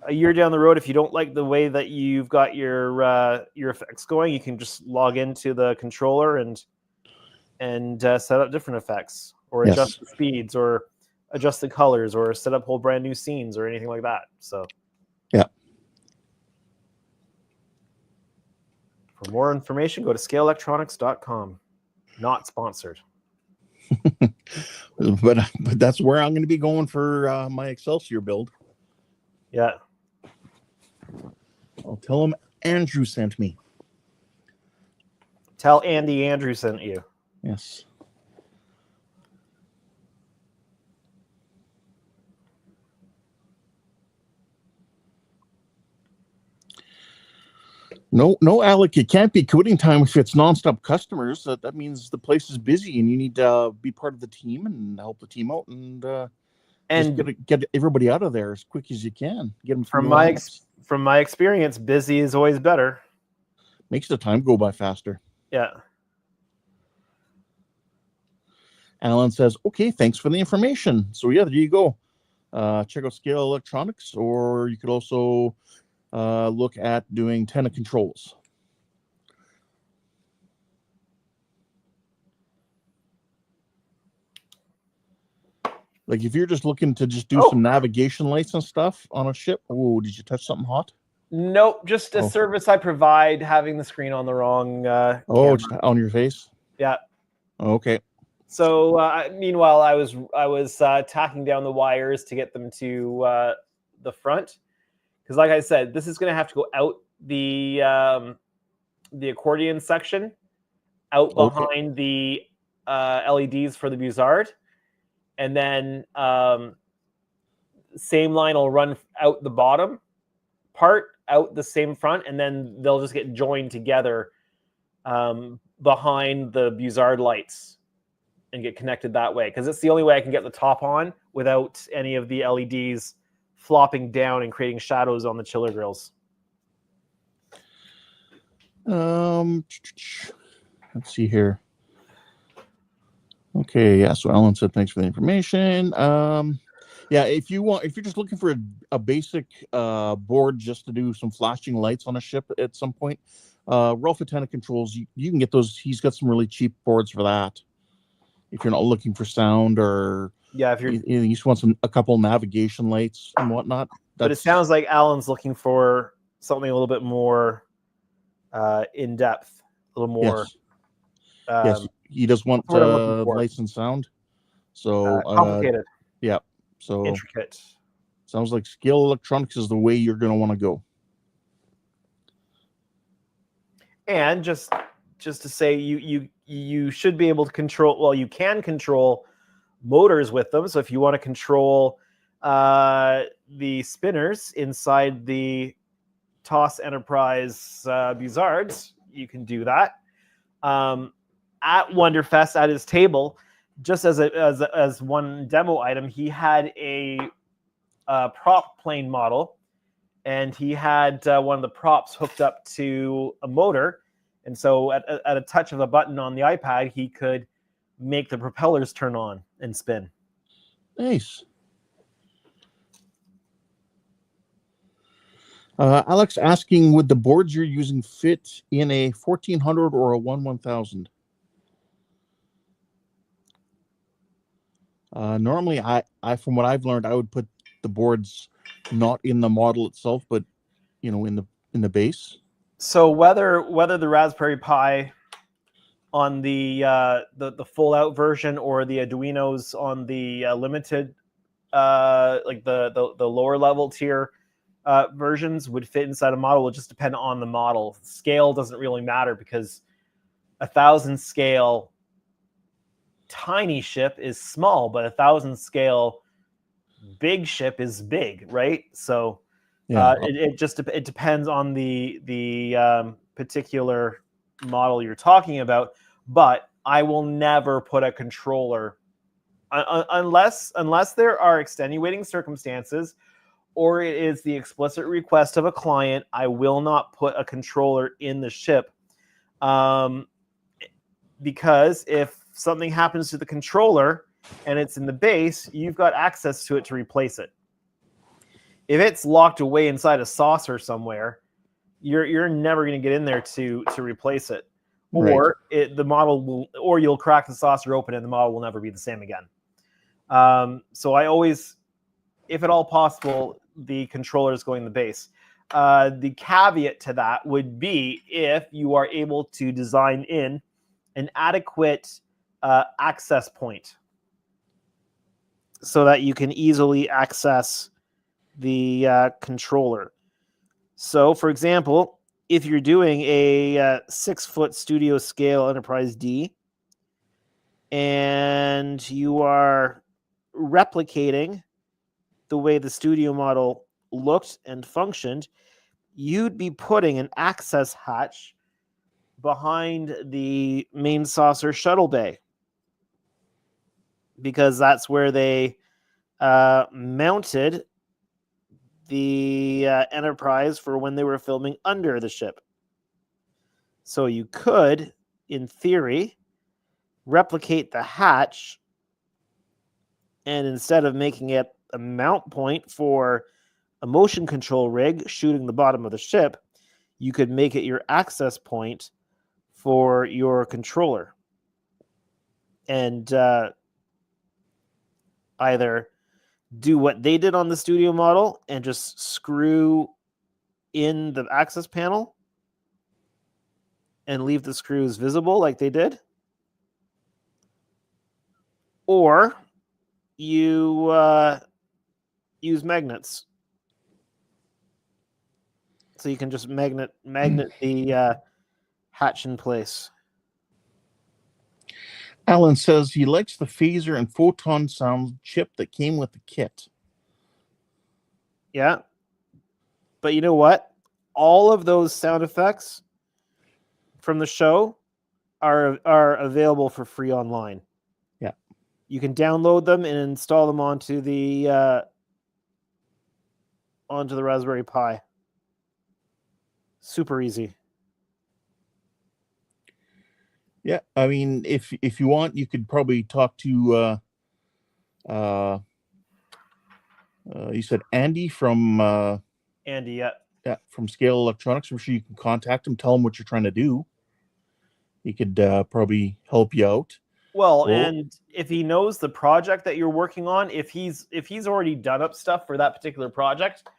a year down the road, if you don't like the way that you've got your effects going, you can just log into the controller and set up different effects, or adjust the speeds, or adjust the colors, or set up whole brand new scenes, or anything like that. So yeah. For more information, go to scaleelectronics.com. Not sponsored. but that's where I'm going to be going for my Excelsior build. Yeah. I'll tell him Andrew sent me. Tell Andy Andrew sent you. Yes. No, Alec, it can't be quitting time if it's nonstop customers. That means the place is busy and you need to be part of the team and help the team out and just get everybody out of there as quick as you can. Get them from my experience, busy is always better. Makes the time go by faster. Yeah. Alan says, okay, thanks for the information. So yeah, there you go. Check out Scale Electronics, or you could also look at doing Tenant Controls. Like if you're just looking to just do some navigation lights and stuff on a ship. Oh, did you touch something hot? Nope, just a service I provide, having the screen on the wrong camera. It's on your face? Yeah. Okay. So meanwhile, I was tacking down the wires to get them to the front, because like I said, this is going to have to go out the accordion section, out behind the LEDs for the Buzzard, and then same line will run out the bottom part, out the same front, and then they'll just get joined together behind the Buzzard lights and get connected that way, because it's the only way I can get the top on without any of the LEDs flopping down and creating shadows on the chiller grills. Let's see here. Okay, yeah. So Alan said, thanks for the information. Yeah, if you're just looking for a basic board just to do some flashing lights on a ship at some point, Ralph at Tenant Controls, you can get those. He's got some really cheap boards for that. If you're not looking for sound, or if you just want a couple navigation lights and whatnot. But it sounds like Alan's looking for something a little bit more in depth, a little more. Yes, he does want lights and sound. So complicated. Yeah. So intricate. Sounds like Scale Electronics is the way you're going to want to go. And just to say, you should be able to control. Well, you can control motors with them. So if you want to control the spinners inside the TOS Enterprise Buzzards, you can do that. At Wonderfest, at his table, just as one demo item, he had a prop plane model, and he had one of the props hooked up to a motor. And so at a touch of a button on the iPad, he could make the propellers turn on and spin. Nice. Alex asking, would the boards you're using fit in a 1400 or a 1000? Normally, I from what I've learned, I would put the boards not in the model itself, but in the base? So whether the Raspberry Pi on the full out version or the Arduinos on the limited, like the lower level tier versions would fit inside a model would just depend on the model. Scale doesn't really matter because 1,000 scale tiny ship is small, but 1,000 scale big ship is big, right? So it depends on the particular model you're talking about. But I will never put a controller unless there are extenuating circumstances or it is the explicit request of a client. I will not put a controller in the ship, because if something happens to the controller and it's in the base, you've got access to it to replace it. If it's locked away inside a saucer somewhere, you're never going to get in there to replace it, or the model will, or you'll crack the saucer open and the model will never be the same again. So I always, if at all possible, the controller is going in the base. The caveat to that would be if you are able to design in an adequate access point so that you can easily access the controller. So, for example, if you're doing a 6-foot studio scale Enterprise D and you are replicating the way the studio model looked and functioned, you'd be putting an access hatch behind the main saucer shuttle bay, because that's where they mounted the Enterprise for when they were filming under the ship. So you could, in theory, replicate the hatch, and instead of making it a mount point for a motion control rig shooting the bottom of the ship, you could make it your access point for your controller. And either do what they did on the studio model and just screw in the access panel and leave the screws visible like they did, or you use magnets. So you can just magnet the hatch in place. Alan says he likes the phaser and photon sound chip that came with the kit. Yeah. But you know what? All of those sound effects from the show are available for free online. Yeah. You can download them and install them onto the Raspberry Pi. Super easy. Yeah, I mean, if you want, you could probably talk to you said Andy from Andy, from Scale Electronics. I'm sure you can contact him, tell him what you're trying to do. He could probably help you out. Well, and if he knows the project that you're working on, if he's already done up stuff for that particular project,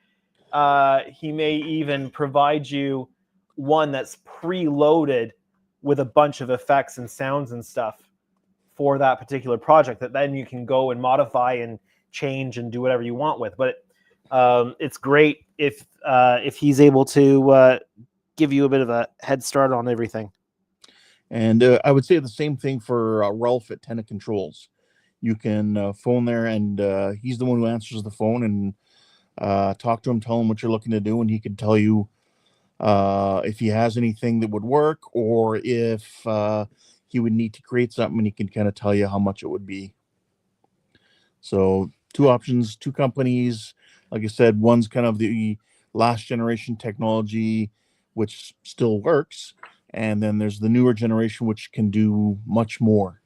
he may even provide you one that's preloaded with a bunch of effects and sounds and stuff for that particular project that then you can go and modify and change and do whatever you want with. But it's great if he's able to give you a bit of a head start on everything. And I would say the same thing for Ralph at Tenna Controls. You can phone there, and he's the one who answers the phone, and talk to him, tell him what you're looking to do, and he can tell you if he has anything that would work, or if he would need to create something, and he can kind of tell you how much it would be. So 2 options, 2 companies. Like I said, one's kind of the last generation technology, which still works. And then there's the newer generation, which can do much more.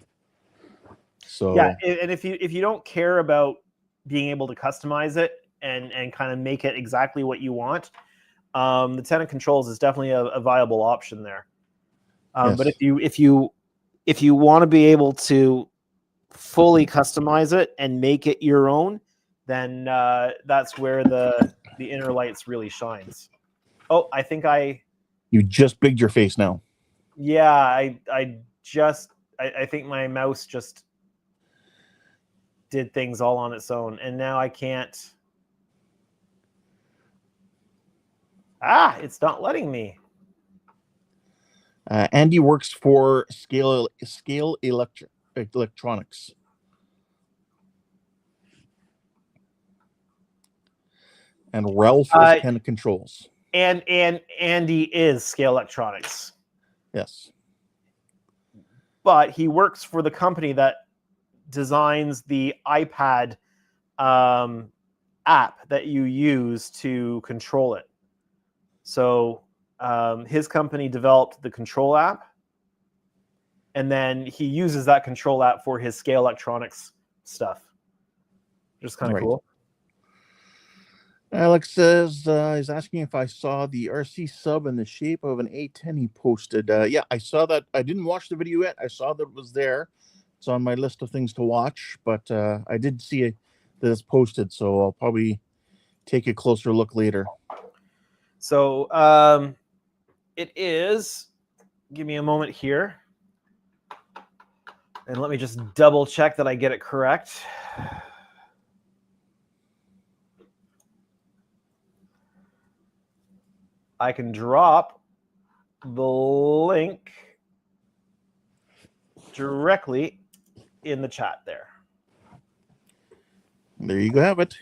So yeah, and if you don't care about being able to customize it and kind of make it exactly what you want, the Tenna Controls is definitely a viable option there. yes. But if you want to be able to fully customize it and make it your own, then that's where the inner lights really shines. Oh, I think You just bigged your face now. yeah, I think my mouse just did things all on its own, and now I can't. It's not letting me. Andy works for Scale Electronics. And Ralph is Ken Controls. And Andy is Scale Electronics. Yes. But he works for the company that designs the iPad app that you use to control it. So his company developed the control app, and then he uses that control app for his Scale Electronics stuff. Just kind of cool. Alex says he's asking if I saw the RC sub in the shape of an A10 he posted. Yeah, I saw that. I didn't watch the video yet. I saw that it was there. It's on my list of things to watch, but I did see it that it's posted, so I'll probably take a closer look later. So it is. Give me a moment here. And let me just double check that I get it correct. I can drop the link directly in the chat there. There you have it.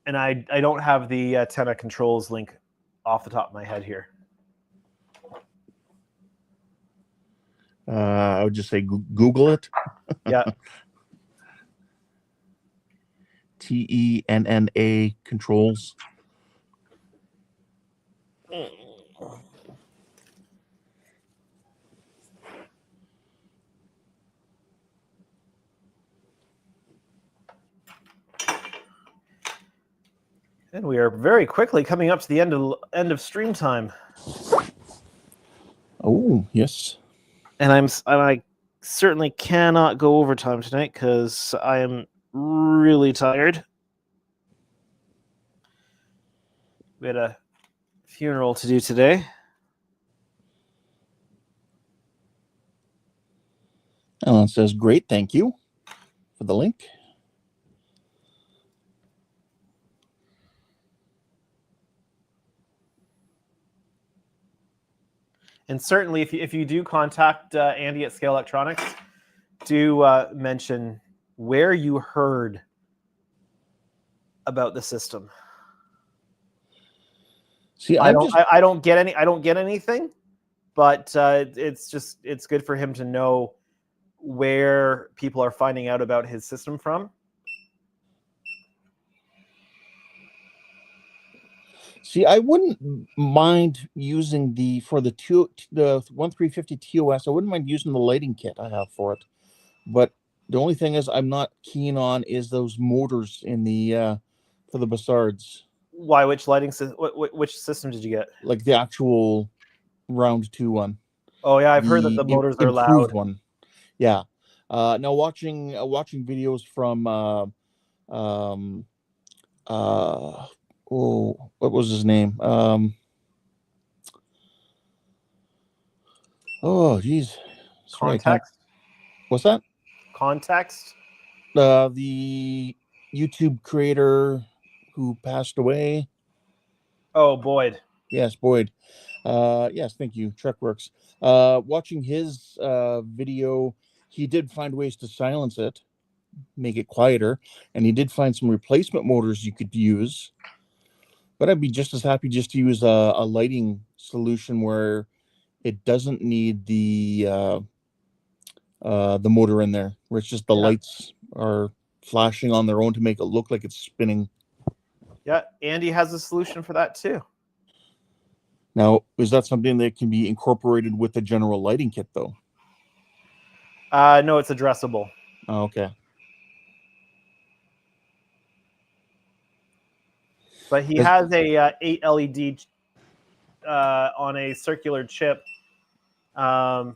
And I don't have the Tenna controls link off the top of my head here. I would just say Google it. Yeah. TENNA controls. And we are very quickly coming up to the end of stream time. Oh, yes. And I certainly cannot go overtime tonight because I am really tired. We had a funeral to do today. Alan says, great, thank you for the link. And certainly, if you do contact Andy at Scale Electronics, do mention where you heard about the system. See, I don't get anything, but it's good for him to know where people are finding out about his system from. See, I wouldn't mind using the 1350 TOS. I wouldn't mind using the lighting kit I have for it, but the only thing is I'm not keen on is those motors in the for the Bassards. Why? Which lighting system? Which system did you get? Like the actual round 2 one. Oh yeah, I've heard that the motors are loud. One. Yeah. Now watching videos from what was his name? Oh, geez. Context. What's that? Context. The YouTube creator who passed away. Oh, Boyd. Yes, Boyd. Yes, thank you. Trekworks. Watching his video, he did find ways to silence it, make it quieter, and he did find some replacement motors you could use. But I'd be just as happy just to use a lighting solution where it doesn't need the motor in there, where it's just the lights are flashing on their own to make it look like it's spinning. Yeah, Andy has a solution for that too. Now, is that something that can be incorporated with the general lighting kit, though? No, it's addressable. Oh, okay. But he has a 8 LED on a circular chip that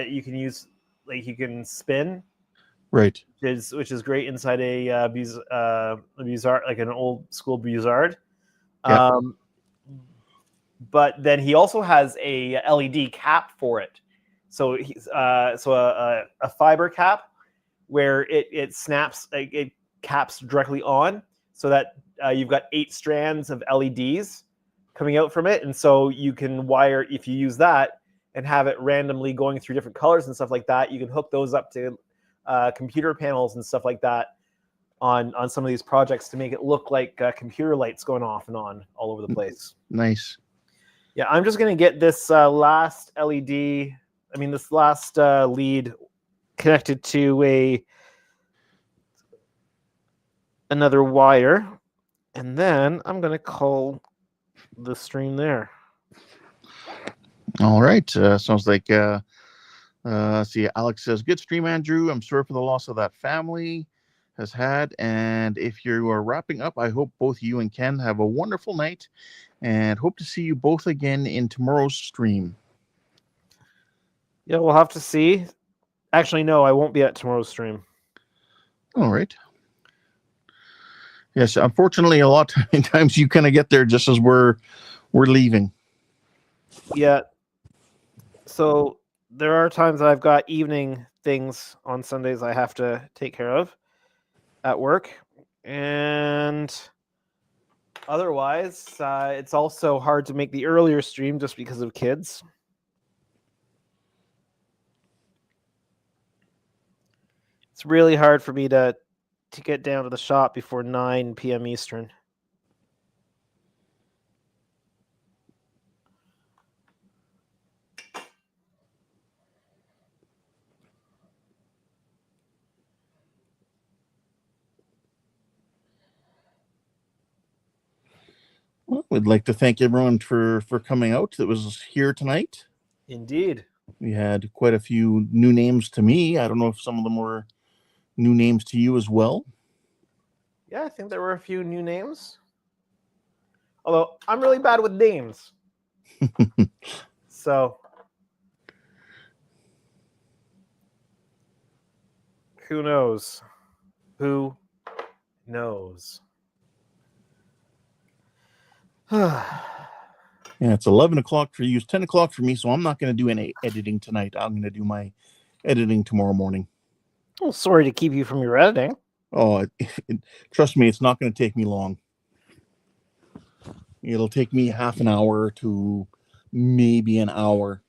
you can use, like you can spin Right. which is great inside a Buzard, like an old school Buzard. Yeah. But then he also has a LED cap for it. So he's a fiber cap where it snaps, it caps directly on, so that you've got 8 strands of LEDs coming out from it, and so you can wire, if you use that and have it randomly going through different colors and stuff like that, you can hook those up to computer panels and stuff like that on some of these projects to make it look like computer lights going off and on all over the place. Nice. Yeah, I'm just going to get this last this last lead connected to another wire, and then I'm going to call the stream there. All right. Sounds like, see, Alex says, good stream, Andrew. I'm sorry for the loss of that family has had. And if you are wrapping up, I hope both you and Ken have a wonderful night and hope to see you both again in tomorrow's stream. Yeah, we'll have to see. Actually, no, I won't be at tomorrow's stream. All right. Yes, unfortunately, a lot of times you kind of get there just as we're leaving. Yeah. So there are times that I've got evening things on Sundays I have to take care of at work, and otherwise, it's also hard to make the earlier stream just because of kids. It's really hard for me to get down to the shop before 9 p.m. Eastern. Well, we'd like to thank everyone for coming out that was here tonight. Indeed. We had quite a few new names to me. I don't know if some of them were new names to you as well. Yeah, I think there were a few new names. Although I'm really bad with names. So who knows? Who knows? Yeah, it's 11 o'clock for you. It's 10 o'clock for me, so I'm not going to do any editing tonight. I'm going to do my editing tomorrow morning. Well, sorry to keep you from your editing. Oh, trust me, it's not going to take me long. It'll take me half an hour to maybe an hour.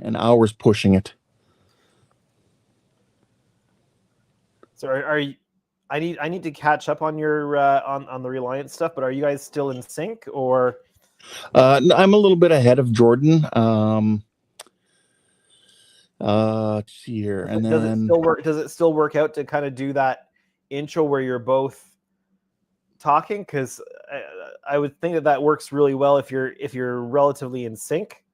An hour's pushing it. So are you? I need to catch up on your on the Reliance stuff. But are you guys still in sync, or? I'm a little bit ahead of Jordan. Let's see here, and does then it still work? Does it still work out to kind of do that intro where you're both talking? Because I would think that works really well if you're relatively in sync.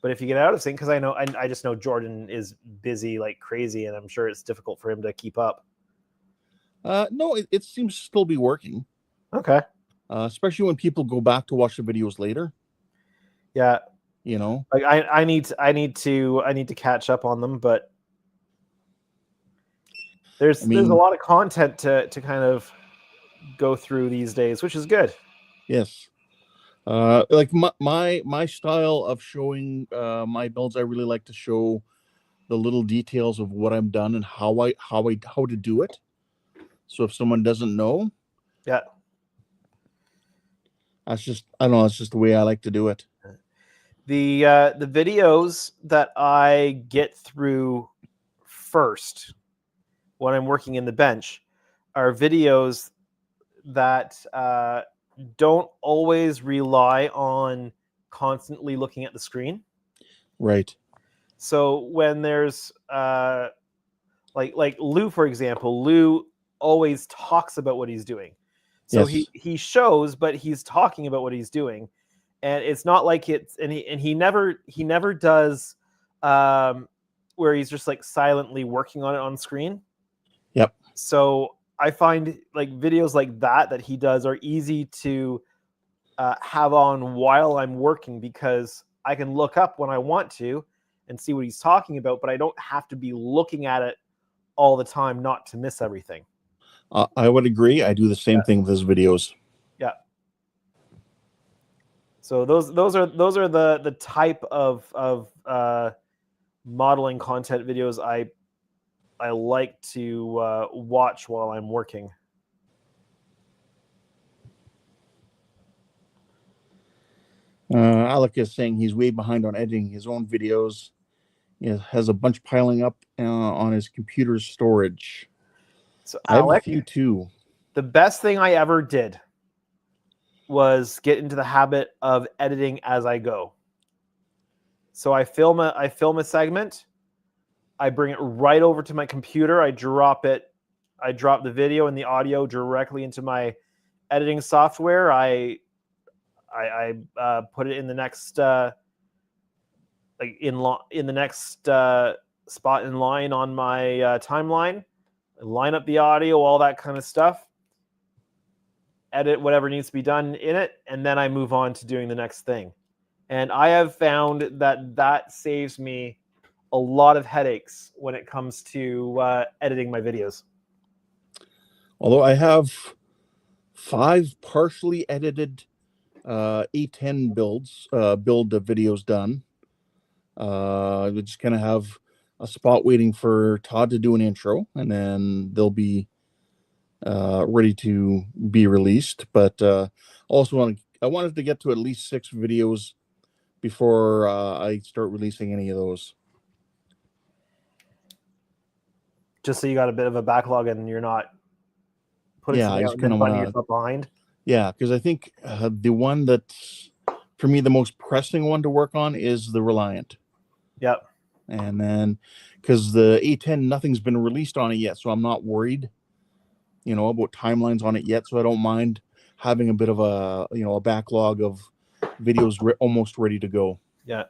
But if you get out of sync, because I just know Jordan is busy like crazy, and I'm sure it's difficult for him to keep up. No, it seems to still be working. Okay. Especially when people go back to watch the videos later. Yeah. You know, like I need to catch up on them, but there's a lot of content to kind of go through these days, which is good. Yes. Like my style of showing my builds, I really like to show the little details of what I've done and how to do it. So if someone doesn't know, yeah, that's just, I don't know, it's just the way I like to do it. The videos that I get through first when I'm working in the bench are videos that don't always rely on constantly looking at the screen. Right. So when there's like Lou, for example, Lou always talks about what he's doing. So yes. he shows, but he's talking about what he's doing. And it's not like it's, and he never does where he's just like silently working on it on screen. Yep. So I find like videos like that he does are easy to have on while I'm working, because I can look up when I want to, and see what he's talking about, but I don't have to be looking at it all the time not to miss everything. I would agree. I do the same thing with his videos. Yeah. So those are the type of modeling content videos I like to watch while I'm working. Alec is saying he's way behind on editing his own videos. He has a bunch piling up on his computer's storage. So I have Alec, a few too. the best thing I ever did was get into the habit of editing as I go. So I film a segment, I bring it right over to my computer, I drop the video and the audio directly into my editing software. I put it in the next in the next spot in line on my timeline, line up the audio, all that kind of stuff, edit whatever needs to be done in it, and then I move on to doing the next thing. And I have found that saves me a lot of headaches when it comes to editing my videos. Although I have 5 partially edited A10 build videos done. We just kind of have a spot waiting for Todd to do an intro, and then they'll be ready to be released. But also I wanted to get to at least 6 videos before I start releasing any of those. Just so you got a bit of a backlog and you're not putting something out and then finding yourself behind. Yeah, because I think the one that's for me the most pressing one to work on is the Reliant. Yep. And then because the A10, nothing's been released on it yet, so I'm not worried, about timelines on it yet. So I don't mind having a bit of a backlog of videos almost ready to go. Yeah.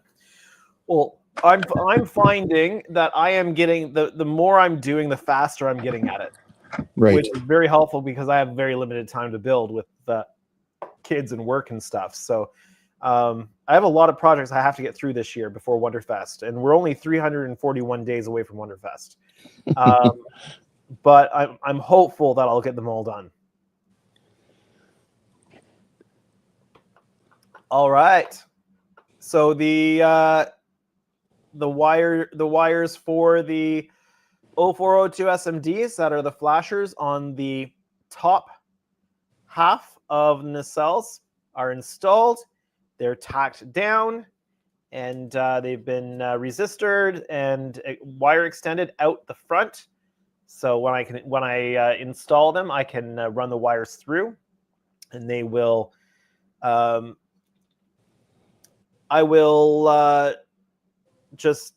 Well, I'm finding that I am getting the more I'm doing, the faster I'm getting at it. Right. Which is very helpful because I have very limited time to build with the kids and work and stuff. So I have a lot of projects I have to get through this year before Wonderfest, and we're only 341 days away from Wonderfest. But I'm hopeful that I'll get them all done. All right. So the wires for the 0402 SMDs, that are the flashers on the top half of nacelles, are installed. They're tacked down, and they've been resistored and wire extended out the front. So when I install them, I can run the wires through, and they will. I will just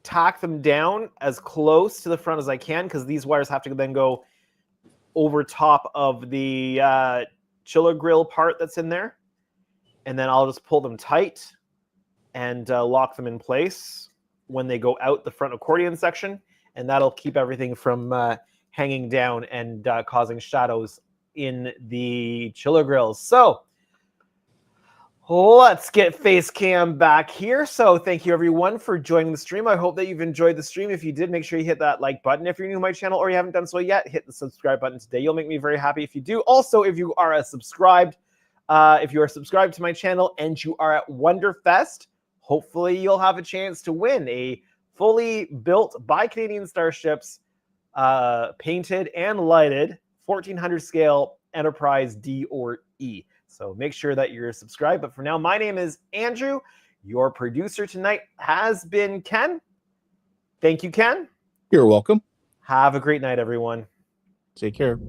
tack them down as close to the front as I can, because these wires have to then go over top of the chiller grill part that's in there, and then I'll just pull them tight and lock them in place when they go out the front accordion section, and that'll keep everything from hanging down and causing shadows in the chiller grills. So let's get face cam back here. So thank you everyone for joining the stream. I hope that you've enjoyed the stream. If you did, make sure you hit that like button. If you're new to my channel or you haven't done so yet, hit the subscribe button today. You'll make me very happy if you do. Also, if you are subscribed to my channel and you are at Wonderfest, hopefully you'll have a chance to win a fully built by Canadian Starships, painted and lighted 1400 scale Enterprise D or E. So make sure that you're subscribed. But for now, my name is Andrew. Your producer tonight has been Ken. Thank you, Ken. You're welcome. Have a great night, everyone. Take care.